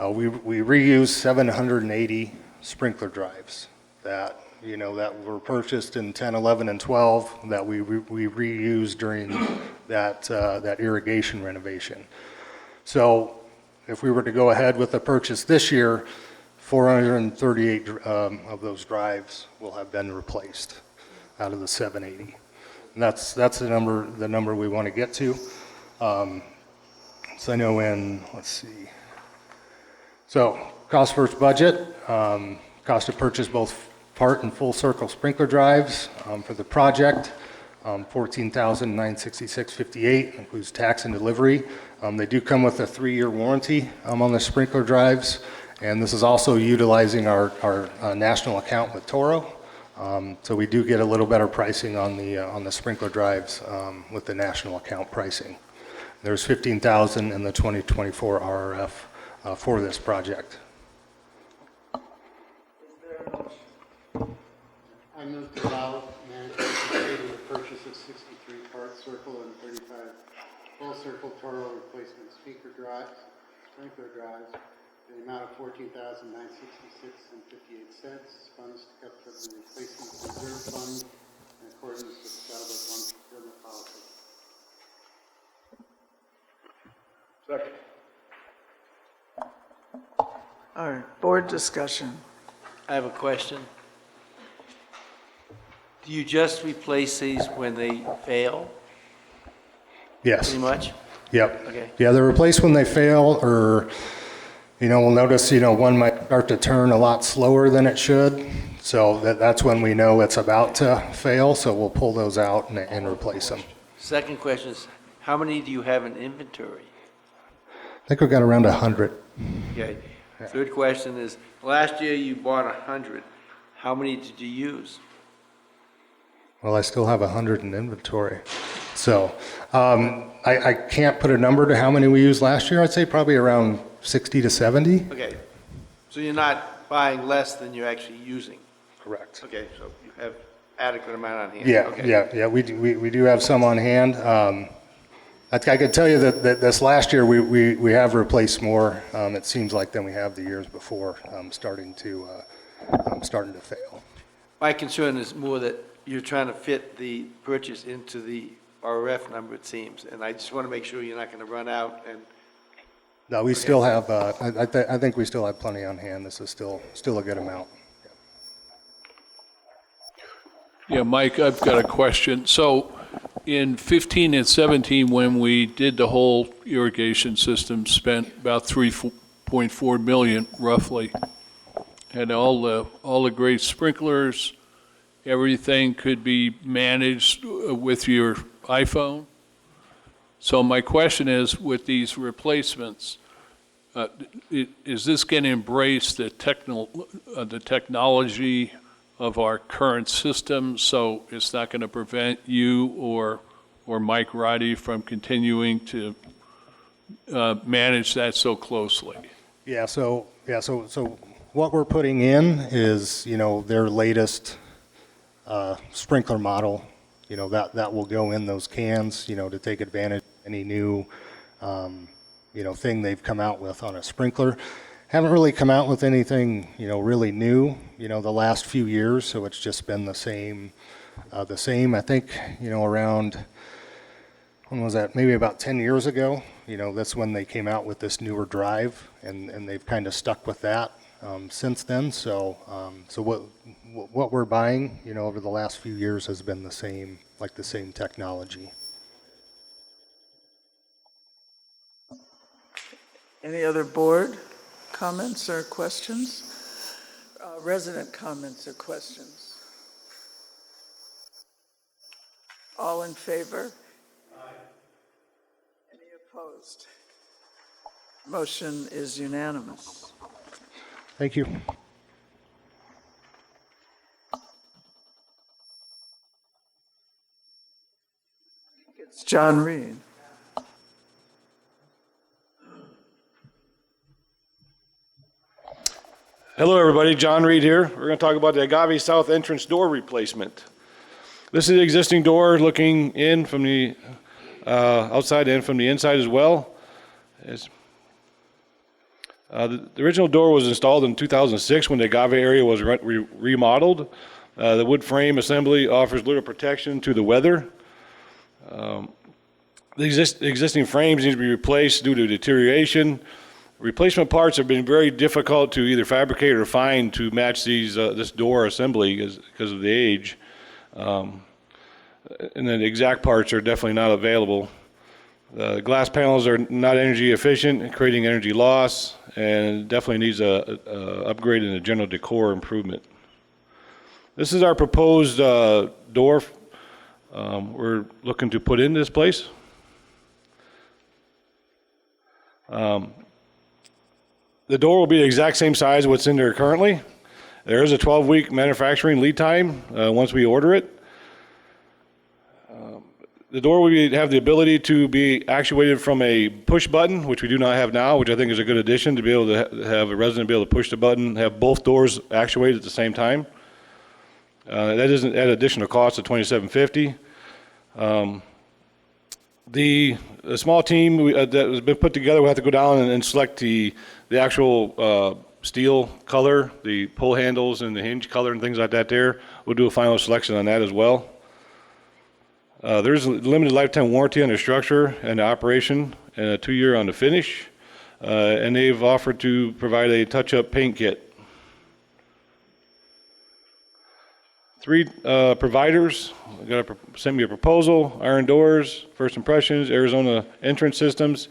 we reused 780 sprinkler drives that were purchased in 10, 11, and 12 that we reused during that irrigation renovation. So if we were to go ahead with the purchase this year, 438 of those drives will have been replaced out of the 780. And that's the number we want to get to. So I know let's see. So cost versus budget, cost to purchase both part and full circle sprinkler drives for the project, $14,966.58, includes tax and delivery. They do come with a 3-year warranty on the sprinkler drives, and this is also utilizing our national account with Toro. So we do get a little better pricing on the sprinkler drives with the national account pricing. There's $15,000 in the 2024 RRF for this project. I move to allow management to purchase of 63 part circle and 35 full circle Toro replacement sprinkler drives, the amount of $14,966.58. Funds kept from the replacement reserve fund in accordance with SaddleBrooke One procurement policy. Second. All right, board discussion. I have a question. Do you just replace these when they fail? Yes. Pretty much? Yep. Okay. Yeah, they're replaced when they fail, or, we'll notice, one might start to turn a lot slower than it should. So that's when we know it's about to fail, so we'll pull those out and replace them. Second question is, how many do you have in inventory? I think we've got around 100. Okay. Third question is, last year you bought 100. How many did you use? Well, I still have 100 in inventory. So I can't put a number to how many we used last year. I'd say probably around 60 to 70. Okay. So you're not buying less than you're actually using? Correct. Okay, so you have adequate amount on hand? Yeah, Okay. yeah. We do have some on hand. I could tell you that this last year, we have replaced more, it seems like, than we have the years before, starting to fail. My concern is more that you're trying to fit the purchase into the RF number, it seems, and I just want to make sure you're not going to run out and. No, we still have, I think we still have plenty on hand. This is still a good amount. Yeah, Mike, I've got a question. So in 15 and 17, when we did the whole irrigation system, spent about $3.4 million roughly. Had all the great sprinklers, everything could be managed with your iPhone. So my question is, with these replacements, is this going to embrace the technology of our current system, so it's not going to prevent you or Mike Roddy from continuing to manage that so closely? So what we're putting in is, their latest sprinkler model, that will go in those cans, to take advantage of any new, thing they've come out with on a sprinkler. Haven't really come out with anything, really new, the last few years, so it's just been the same. I think, around, when was that? Maybe about 10 years ago, that's when they came out with this newer drive, and they've kind of stuck with that since then. So what we're buying, over the last few years has been the same technology. Any other board comments or questions? Resident comments or questions? All in favor? Aye. Any opposed? Motion is unanimous. Thank you. It's John Reed. Hello, everybody. John Reed here. We're going to talk about the Agave South entrance door replacement. This is the existing door looking in from the outside and from the inside as well. The original door was installed in 2006 when the Agave area was remodeled. The wood frame assembly offers little protection to the weather. The existing frames need to be replaced due to deterioration. Replacement parts have been very difficult to either fabricate or find to match this door assembly because of the age. And then the exact parts are definitely not available. The glass panels are not energy efficient, creating energy loss, and definitely needs a upgrade in the general decor improvement. This is our proposed door we're looking to put in this place. The door will be the exact same size as what's in there currently. There is a 12-week manufacturing lead time once we order it. The door will have the ability to be actuated from a push button, which we do not have now, which I think is a good addition to be able to have a resident be able to push the button, have both doors actuated at the same time. That isn't at additional cost of $2,750. The small team that has been put together will have to go down and select the actual steel color, the pull handles and the hinge color and things like that there. We'll do a final selection on that as well. There's a limited lifetime warranty on the structure and the operation and a 2-year on the finish. And they've offered to provide a touch-up paint kit. 3 providers sent me a proposal: Iron Doors, First Impressions, Arizona Entrance Systems.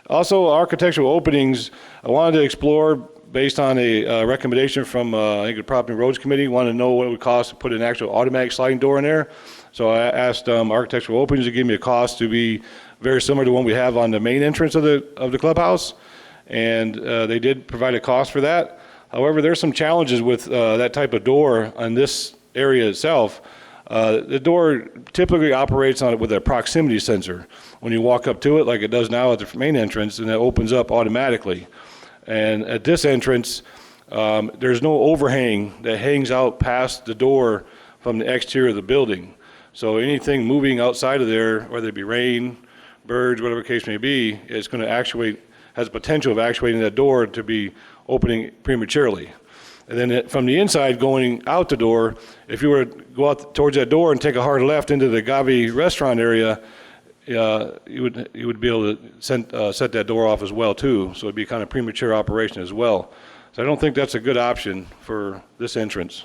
Also, architectural openings, I wanted to explore based on a recommendation from I think the Property and Roads Committee. Wanted to know what it would cost to put an actual automatic sliding door in there. So I asked architectural openings to give me a cost to be very similar to one we have on the main entrance of the clubhouse, and they did provide a cost for that. However, there's some challenges with that type of door on this area itself. The door typically operates on it with a proximity sensor. When you walk up to it, like it does now at the main entrance, and it opens up automatically. And at this entrance, there's no overhang that hangs out past the door from the exterior of the building. So anything moving outside of there, whether it be rain birds, whatever the case may be, it's going to actuate, has potential of actuating that door to be opening prematurely. And then from the inside going out the door, if you were to go out towards that door and take a hard left into the Agave restaurant area, you would be able to set that door off as well too. So it'd be kind of premature operation as well. So I don't think that's a good option for this entrance.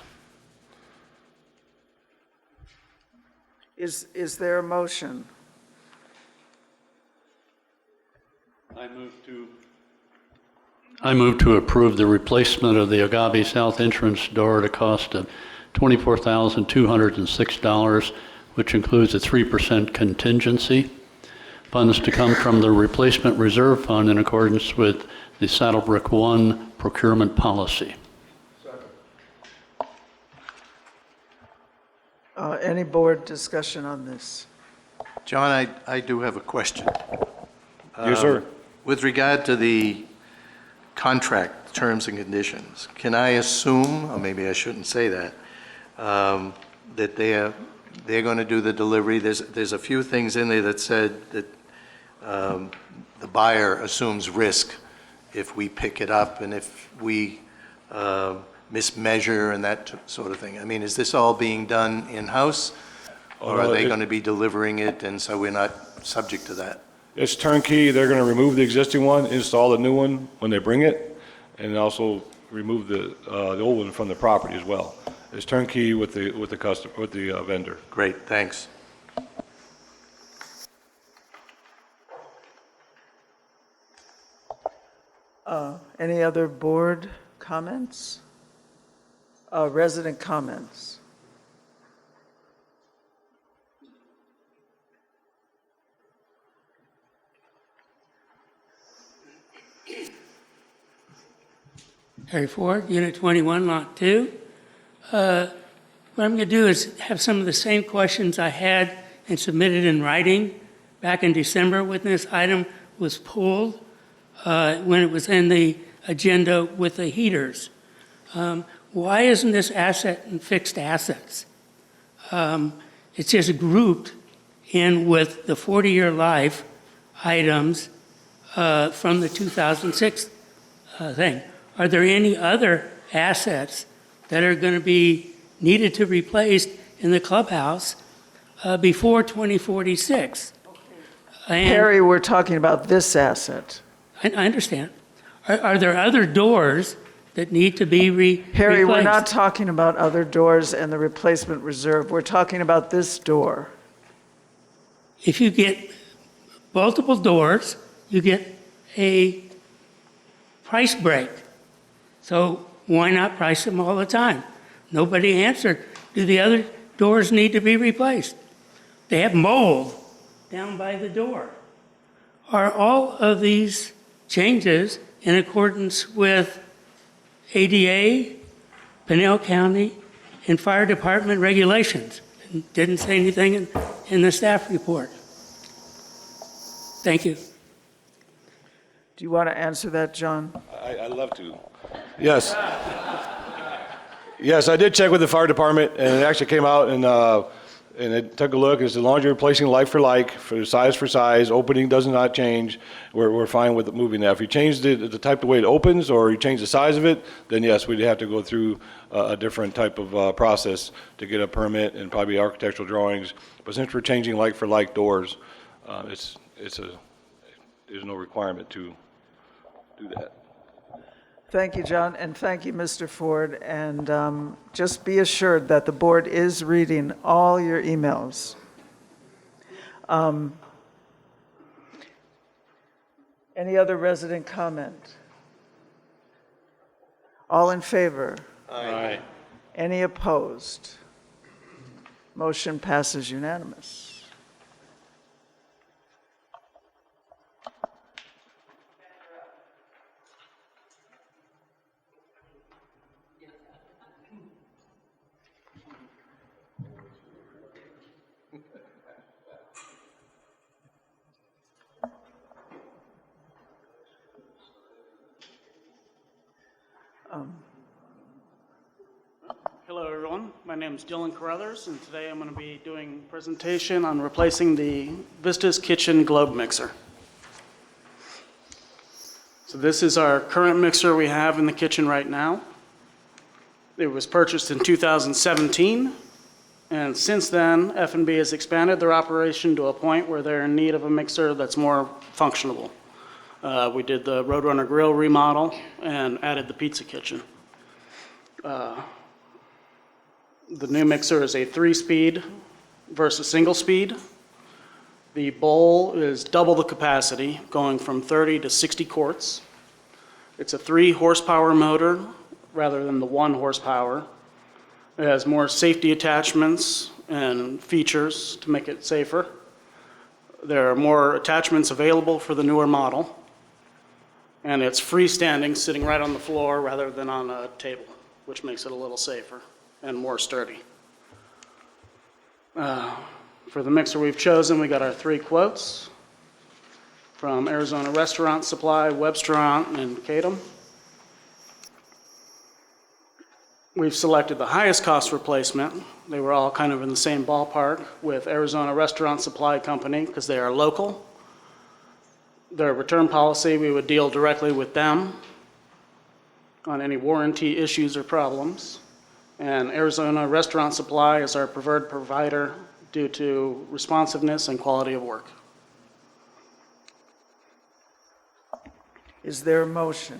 Is there a motion? I move to approve the replacement of the Agave South entrance door at a cost of $24,206, which includes a 3% contingency. Funds to come from the replacement reserve fund in accordance with the SaddleBrooke 1 procurement policy. Any board discussion on this? John, I do have a question. Yes, sir. With regard to the contract terms and conditions, can I assume, or maybe I shouldn't say that, that they're going to do the delivery? There's a few things in there that said that the buyer assumes risk if we pick it up and if we mismeasure and that sort of thing. I mean, is this all being done in-house, or are they going to be delivering it, and so we're not subject to that? It's turnkey. They're going to remove the existing one, install the new one when they bring it, and also remove the old one from the property as well. It's turnkey with the customer, with the vendor. Great, thanks. Any other board comments? Resident comments? Harry Ford, Unit 21, Lot 2. What I'm going to do is have some of the same questions I had and submitted in writing back in December when this item was pulled, when it was in the agenda with the heaters. Why isn't this asset and fixed assets? It's just grouped in with the 40-year life items from the 2006 thing. Are there any other assets that are going to be needed to be replaced in the clubhouse before 2046? Harry, we're talking about this asset. I understand. Are there other doors that need to be Harry, replaced? we're not talking about other doors and the replacement reserve. We're talking about this door. If you get multiple doors, you get a price break. So why not price them all the time? Nobody answered. Do the other doors need to be replaced? They have mold down by the door. Are all of these changes in accordance with ADA, Pinell County, and Fire Department regulations? Didn't say anything in the staff report. Thank you. Do you want to answer that, John? I'd love to. Yes. Yes, I did check with the fire department, and it actually came out and it took a look. As long as you're replacing like, for size, opening does not change. We're fine with moving that. If you change the type of way it opens, or you change the size of it, then yes, we'd have to go through a different type of process to get a permit and probably architectural drawings. But since we're changing like for like doors, there's no requirement to do that. Thank you, John, and thank you, Mr. Ford. And just be assured that the board is reading all your emails. Any other resident comment? All in favor? Aye. Any opposed? Motion passes unanimous. Hello, everyone. My name is Dylan Carruthers, and today I'm going to be doing a presentation on replacing the Vistas Kitchen Globe Mixer. So this is our current mixer we have in the kitchen right now. It was purchased in 2017, and since then, F&B has expanded their operation to a point where they're in need of a mixer that's more functional. We did the Roadrunner Grill remodel and added the pizza kitchen. The new mixer is a 3-speed versus single speed. The bowl is double the capacity, going from 30 to 60 quarts. It's a 3-horsepower motor rather than the 1 horsepower. It has more safety attachments and features to make it safer. There are more attachments available for the newer model. And it's freestanding, sitting right on the floor rather than on a table, which makes it a little safer and more sturdy. For the mixer we've chosen, we got our 3 quotes from Arizona Restaurant Supply, Webstaurant, and Cadem. We've selected the highest cost replacement. They were all kind of in the same ballpark with Arizona Restaurant Supply Company because they are local. Their return policy, we would deal directly with them on any warranty issues or problems. And Arizona Restaurant Supply is our preferred provider due to responsiveness and quality of work. Is there a motion?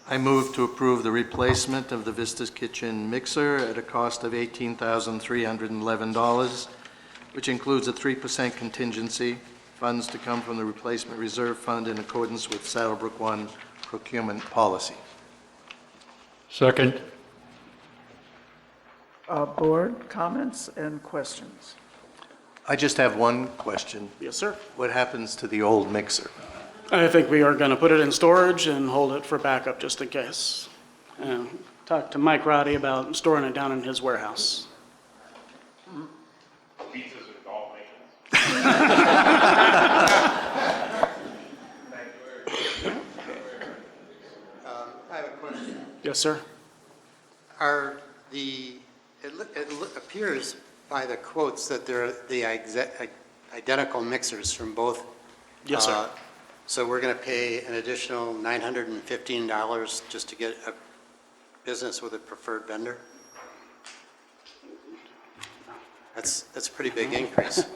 I move to approve the replacement of the Vistas Kitchen mixer at a cost of $18,311, which includes a 3% contingency, funds to come from the Replacement Reserve Fund in accordance with SaddleBrooke 1 procurement policy. Second. Board comments and questions? I just have one question. Yes, sir. What happens to the old mixer? I think we are going to put it in storage and hold it for backup just in case. And talk to Mike Roddy about storing it down in his warehouse. Pizzas and golf maintenance. I have a question. Yes, sir. Are it appears by the quotes that they're the identical mixers from both. Yes, sir. So we're going to pay an additional $915 just to get a business with a preferred vendor? That's a pretty big increase.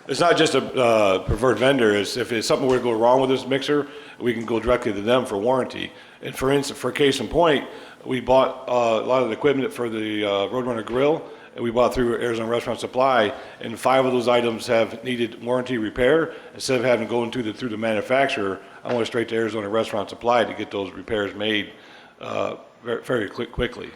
It's not just a preferred vendor. If it's something were to go wrong with this mixer, we can go directly to them for warranty. And for instance, for case in point, we bought a lot of the equipment for the Roadrunner Grill, and we bought through Arizona Restaurant Supply, and 5 of those items have needed warranty repair. Instead of having to go through the manufacturer, I went straight to Arizona Restaurant Supply to get those repairs made very quickly.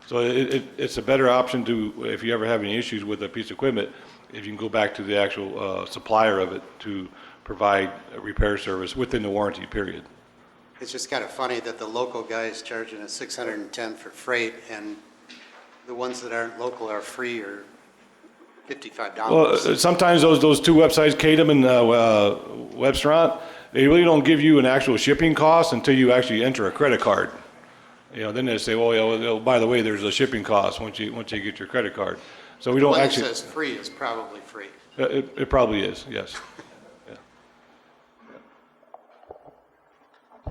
So it's a better option to, if you ever have any issues with a piece of equipment, if you can go back to the actual supplier of it to provide a repair service within the warranty period. It's just kind of funny that the local guy is charging us $610 for freight, and the ones that aren't local are free or $55. Well, sometimes those 2 websites, Cadem and Webstaurant, they really don't give you an actual shipping cost until you actually enter a credit card. You know, then they say, well, by the way, there's a shipping cost once you get your credit card. So we don't actually. The one that says free is probably free. It probably is, yes. Yeah.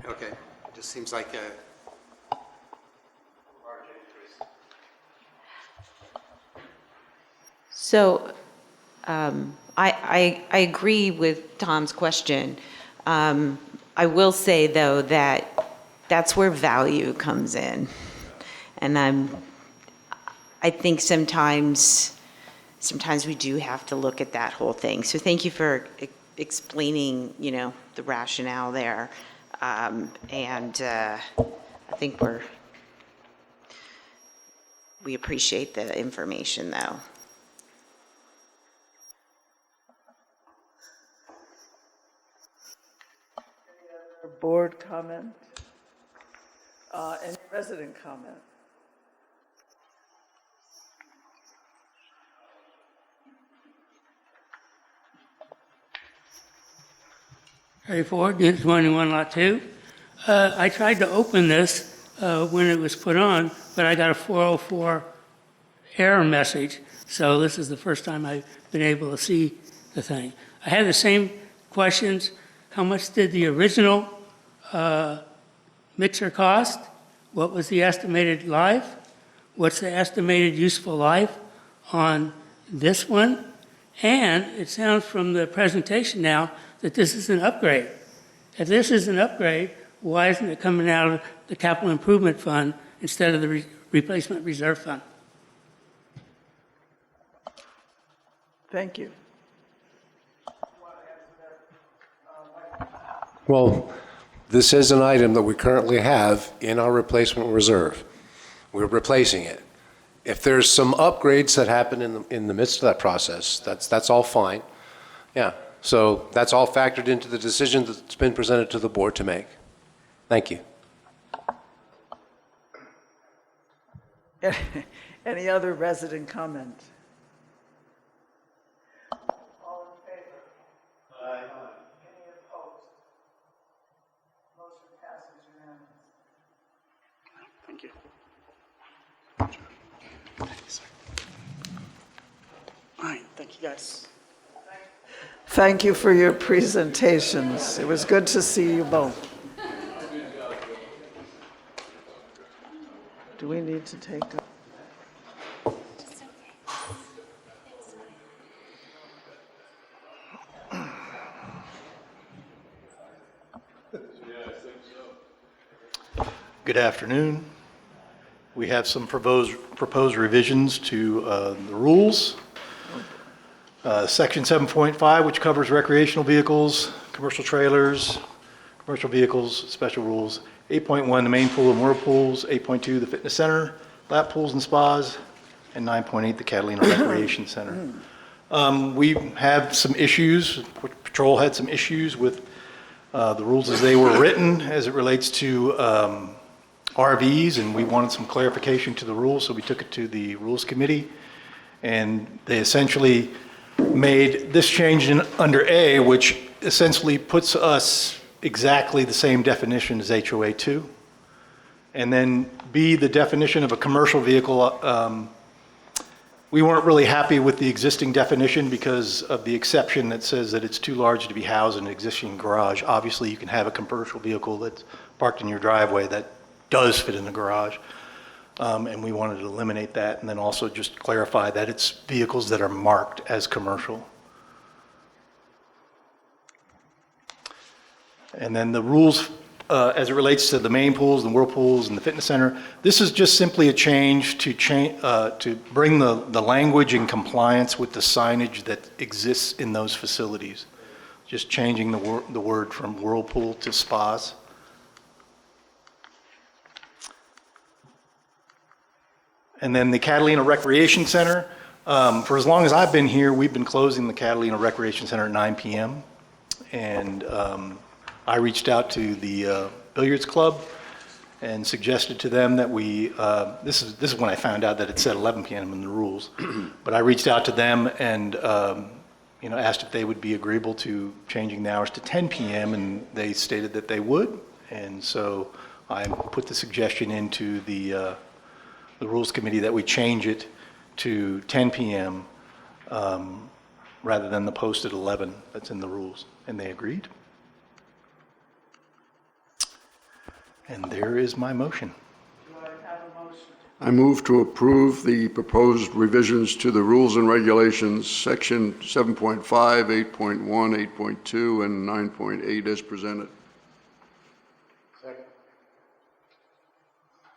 Okay, it just seems like a large increase. So I agree with Tom's question. I will say, though, that that's where value comes in. And I think sometimes we do have to look at that whole thing. So thank you for explaining, the rationale there. And I think we appreciate the information, though. Board comment? Any resident comment? Harry Ford, Unit 21, Lot 2. I tried to open this when it was put on, but I got a 404 error message, so this is the first time I've been able to see the thing. I had the same questions. How much did the original mixer cost? What was the estimated life? What's the estimated useful life on this one? And it sounds from the presentation now that this is an upgrade. If this is an upgrade, why isn't it coming out of the capital improvement fund instead of the replacement reserve fund? Thank you. Well, this is an item that we currently have in our replacement reserve. We're replacing it. If there's some upgrades that happen in the midst of that process, that's all fine. Yeah, so that's all factored into the decision that's been presented to the board to make. Thank you. Any other resident comment? Thank you. All right, thank you guys. Thank you for your presentations. It was good to see you both. Do we need to take a... Good afternoon. We have some proposed revisions to the rules. Section 7.5, which covers recreational vehicles, commercial trailers, commercial vehicles, special rules. 8.1, the main pool and whirlpools. 8.2, the fitness center, lap pools and spas. And 9.8, the Catalina Recreation Center. We have some issues, Patrol had some issues with the rules as they were written as it relates to RVs, and we wanted some clarification to the rules, so we took it to the Rules Committee. And they essentially made this change under A, which essentially puts us exactly the same definition as HOA 2. And then B, the definition of a commercial vehicle, we weren't really happy with the existing definition because of the exception that says that it's too large to be housed in an existing garage. Obviously, you can have a commercial vehicle that's parked in your driveway that does fit in the garage. And we wanted to eliminate that and then also just clarify that it's vehicles that are marked as commercial. And then the rules as it relates to the main pools and whirlpools and the fitness center, this is just simply a change to bring the language in compliance with the signage that exists in those facilities. Just changing the word from whirlpool to spas. And then the Catalina Recreation Center, for as long as I've been here, we've been closing the Catalina Recreation Center at 9 p.m. And I reached out to the billiards club and suggested to them that we, this is when I found out that it said 11 p.m. in the rules, but I reached out to them and asked if they would be agreeable to changing the hours to 10 p.m. and they stated that they would. And so I put the suggestion into the Rules Committee that we change it to 10 p.m. Rather than the posted 11 that's in the rules, and they agreed. And there is my motion. Do I have a motion? I move to approve the proposed revisions to the rules and regulations, section 7.5, 8.1, 8.2, and 9.8 as presented. Second.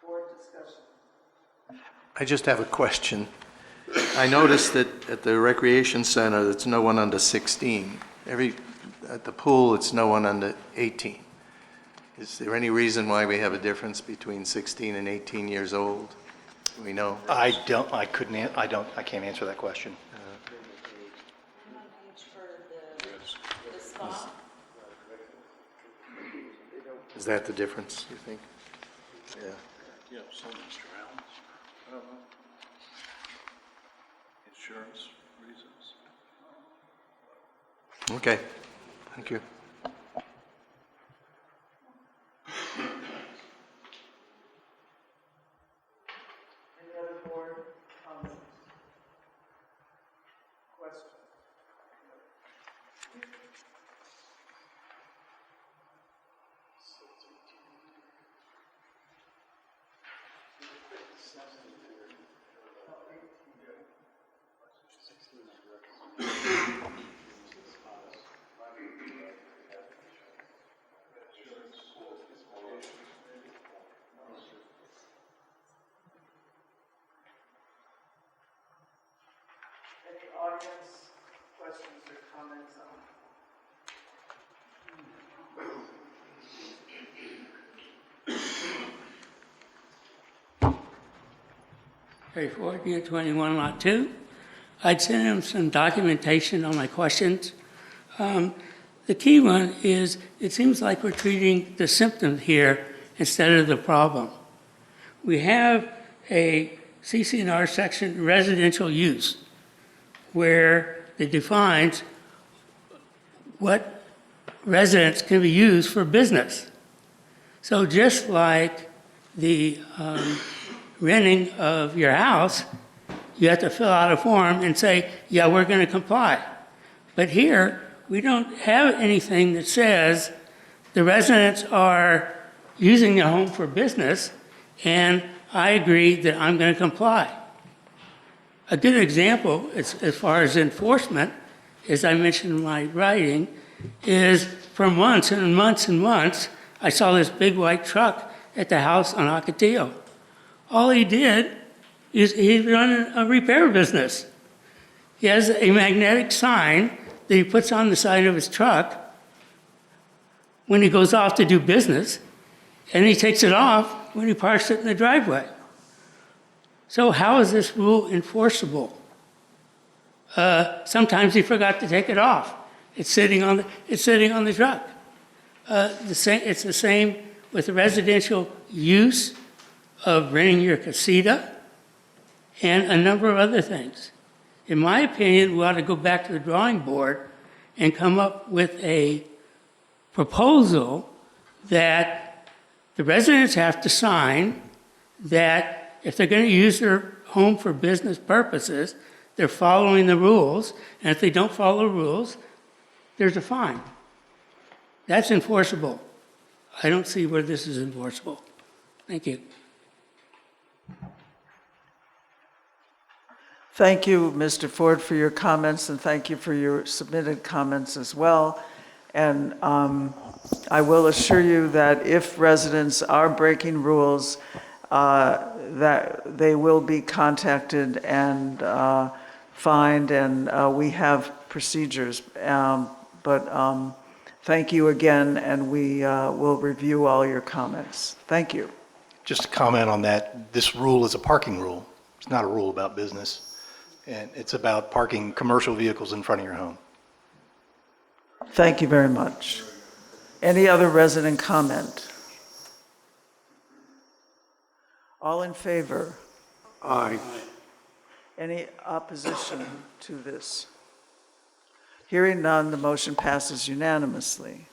Board discussion. I just have a question. I noticed that at the recreation center, it's no one under 16. At the pool, it's no one under 18. Is there any reason why we have a difference between 16 and 18 years old? Do we know? I can't answer that question. Is that the difference, you think? Yeah. Yeah, so Mr. Allen, I don't know. Insurance reasons. Okay, thank you. Any other board comments? Any audience questions or comments on? Harry Ford, Unit 21, Lot 2. I'd sent him some documentation on my questions. The key one is it seems like we're treating the symptom here instead of the problem. We have a CC&R section, residential use, where it defines what residence can be used for business. So just like the renting of your house, you have to fill out a form and say, yeah, we're going to comply. But here, we don't have anything that says the residents are using the home for business, and I agree that I'm going to comply. A good example, as far as enforcement, as I mentioned in my writing, is for months and months and months, I saw this big white truck at the house on Ocotillo. All he did is he's running a repair business. He has a magnetic sign that he puts on the side of his truck when he goes off to do business, and he takes it off when he parks it in the driveway. So how is this rule enforceable? Sometimes he forgot to take it off. It's sitting on the truck. It's the same with the residential use of renting your casita and a number of other things. In my opinion, we ought to go back to the drawing board and come up with a proposal that the residents have to sign that if they're going to use their home for business purposes, they're following the rules, and if they don't follow the rules, there's a fine. That's enforceable. I don't see where this is enforceable. Thank you. Thank you, Mr. Ford, for your comments, and thank you for your submitted comments as well. And I will assure you that if residents are breaking rules, that they will be contacted and fined, and we have procedures. But thank you again, and we will review all your comments. Thank you. Just to comment on that, this rule is a parking rule. It's not a rule about business. And it's about parking commercial vehicles in front of your home. Thank you very much. Any other resident comment? All in favor? Aye. Any opposition to this? Hearing none, the motion passes unanimously.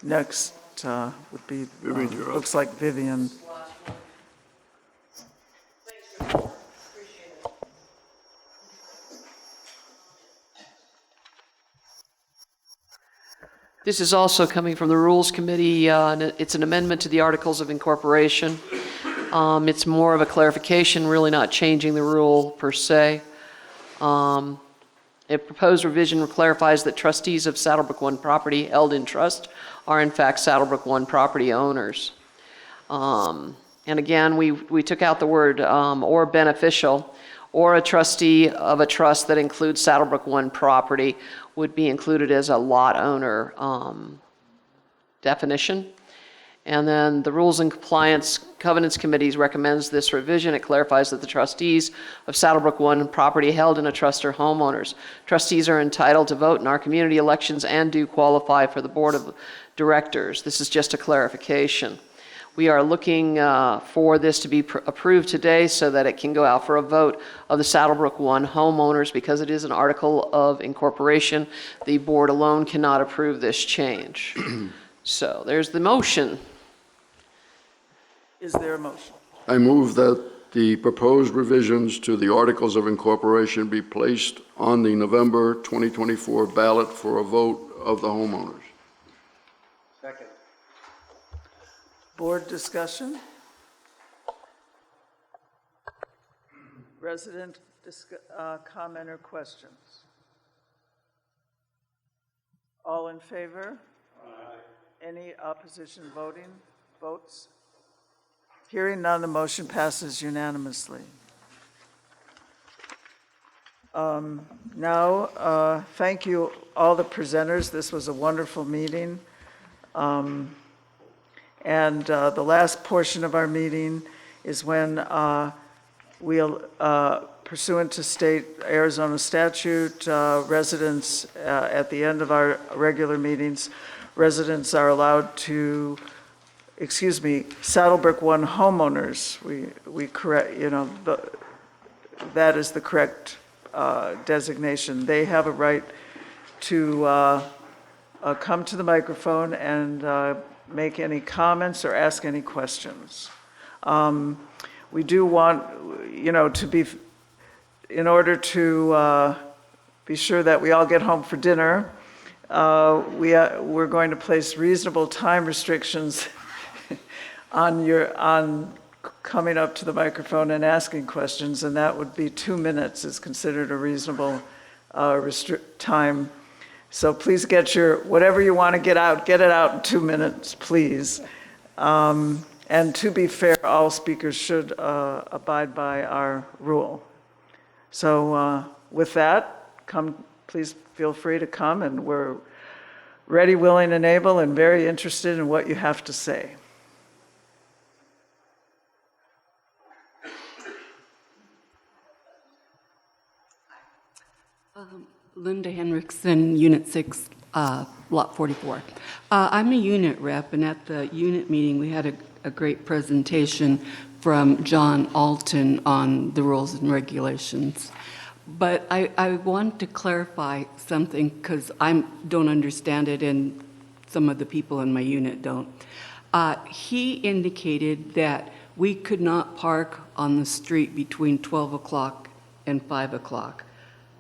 Next would be, Vivian, you're up. looks like Vivian. This is also coming from the Rules Committee. And it's an amendment to the Articles of Incorporation. It's more of a clarification, really not changing the rule per se. A proposed revision clarifies that trustees of SaddleBrooke 1 property held in trust are in fact SaddleBrooke 1 property owners. And again, we took out the word or beneficial, or a trustee of a trust that includes SaddleBrooke 1 property would be included as a lot owner definition. And then the Rules and Compliance Covenants Committee recommends this revision. It clarifies that the trustees of SaddleBrooke 1 property held in a trust are homeowners. Trustees are entitled to vote in our community elections and do qualify for the board of directors. This is just a clarification. We are looking for this to be approved today so that it can go out for a vote of the SaddleBrooke 1 homeowners. Because it is an article of incorporation, the board alone cannot approve this change. So there's the motion. Is there a motion? I move that the proposed revisions to the Articles of Incorporation be placed on the November 2024 ballot for a vote of the homeowners. Second. Board discussion? Resident comment or questions? All in favor? Aye. Any opposition votes? Hearing none, the motion passes unanimously. Now, thank you all the presenters. This was a wonderful meeting. And the last portion of our meeting is when we'll, pursuant to state Arizona statute, residents, at the end of our regular meetings, residents are allowed to, SaddleBrooke 1 homeowners, we correct, that is the correct designation. They have a right to come to the microphone and make any comments or ask any questions. We do want, to be, in order to be sure that we all get home for dinner, we're going to place reasonable time restrictions on coming up to the microphone and asking questions, and that would be 2 minutes is considered a reasonable time. So please get whatever you want to get it out in 2 minutes, please. And to be fair, all speakers should abide by our rule. So with that, please feel free to come, and we're ready, willing, and able, and very interested in what you have to say. Linda Henriksen, Unit 6, Lot 44. I'm a unit rep, and at the unit meeting, we had a great presentation from John Alton on the rules and regulations. But I want to clarify something because I don't understand it, and some of the people in my unit don't. He indicated that we could not park on the street between 12 o'clock and 5 o'clock.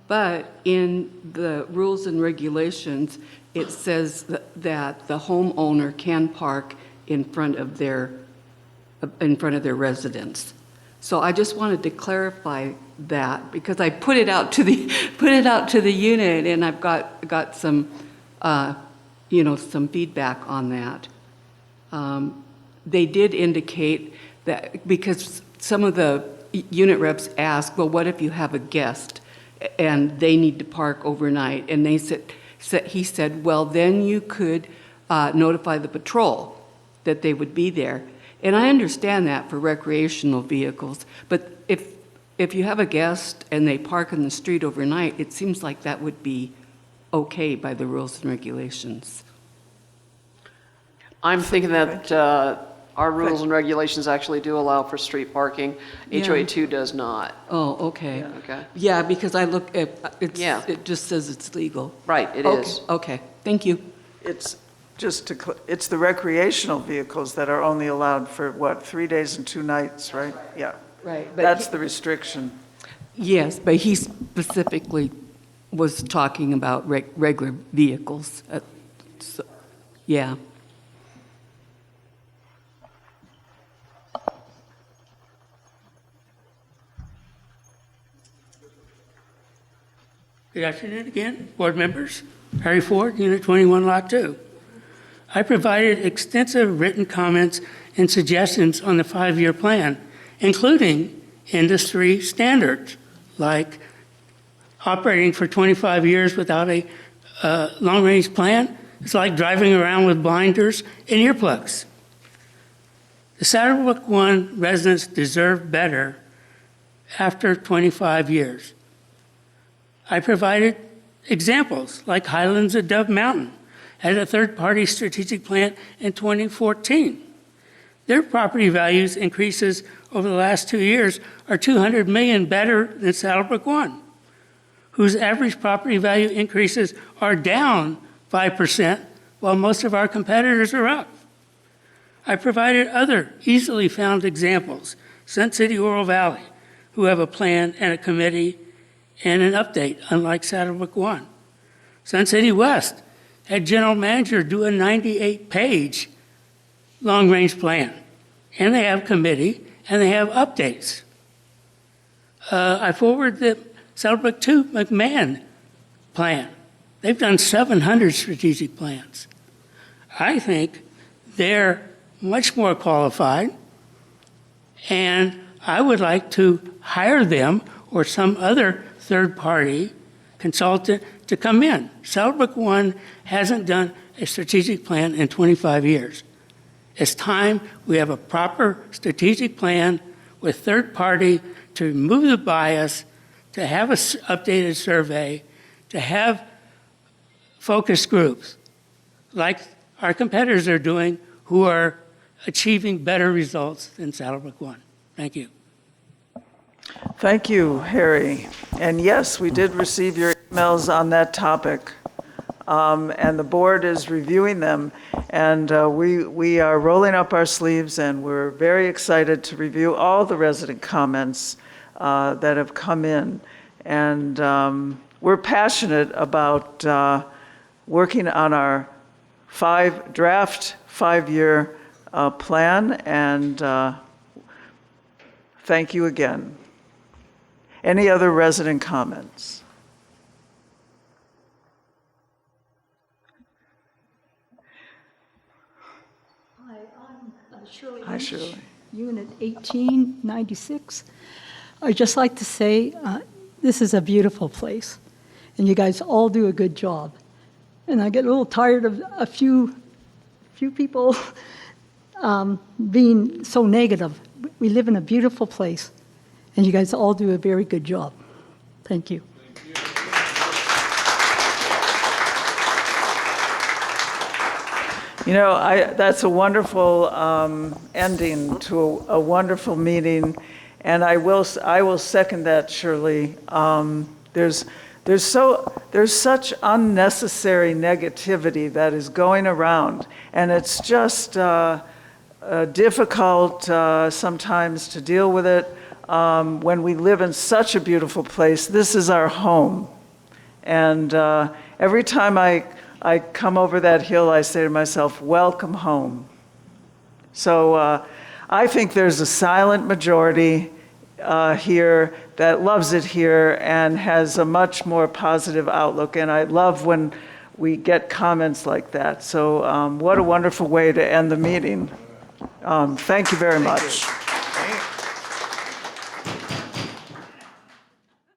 But in the rules and regulations, it says that the homeowner can park in front of their residence. So I just wanted to clarify that because I put it out to the unit, and I've got some some feedback on that. They did indicate that because some of the unit reps asked, well, what if you have a guest and they need to park overnight? And he said, well, then you could notify the patrol that they would be there. And I understand that for recreational vehicles, but if you have a guest and they park in the street overnight, it seems like that would be okay by the rules and regulations. I'm thinking that our rules and regulations actually do allow for street parking. HOA 2 does not. Oh, okay. Yeah. Okay. Yeah, because I look at it just says it's legal. Right, it is. Okay, thank you. It's it's the recreational vehicles that are only allowed for 3 days and 2 nights, right? Yeah. Right. But that's the restriction. Yes, but he specifically was talking about regular vehicles. Yeah. Good afternoon again, board members. Harry Ford, Unit 21, Lot 2. I provided extensive written comments and suggestions on the 5-year plan, including industry standards, like operating for 25 years without a long-range plan. It's like driving around with blinders and earplugs. The SaddleBrooke 1 residents deserve better after 25 years. I provided examples like Highlands of Dove Mountain had a third-party strategic plan in 2014. Their property values increases over the last 2 years are $200 million better than SaddleBrooke 1, whose average property value increases are down 5%, while most of our competitors are up. I provided other easily found examples, Sun City Oro Valley, who have a plan and a committee and an update, unlike SaddleBrooke 1. Sun City West had general manager do a 98-page long-range plan, and they have committee, and they have updates. I forwarded the SaddleBrooke 2 McMahon plan. They've done 700 strategic plans. I think they're much more qualified, and I would like to hire them or some other third-party consultant to come in. SaddleBrooke 1 hasn't done a strategic plan in 25 years. It's time we have a proper strategic plan with third-party to remove the bias, to have an updated survey, to have focus groups like our competitors are doing who are achieving better results than SaddleBrooke 1. Thank you. Thank you, Harry. And yes, we did receive your emails on that topic. And the board is reviewing them. And we are rolling up our sleeves, and we're very excited to review all the resident comments that have come in. And we're passionate about working on our draft 5-year plan, and thank you again. Any other resident comments? Hi, I'm Shirley. Hi, Shirley. Unit 1896. I'd just like to say this is a beautiful place, and you guys all do a good job. And I get a little tired of a few people being so negative. We live in a beautiful place, and you guys all do a very good job. Thank you. You know, that's a wonderful ending to a wonderful meeting, and I will second that, Shirley. There's such unnecessary negativity that is going around, and it's just difficult sometimes to deal with it when we live in such a beautiful place. This is our home, and every time I come over that hill, I say to myself, welcome home. So I think there's a silent majority here that loves it here and has a much more positive outlook. And I love when we get comments like that. So what a wonderful way to end the meeting. Thank you very much.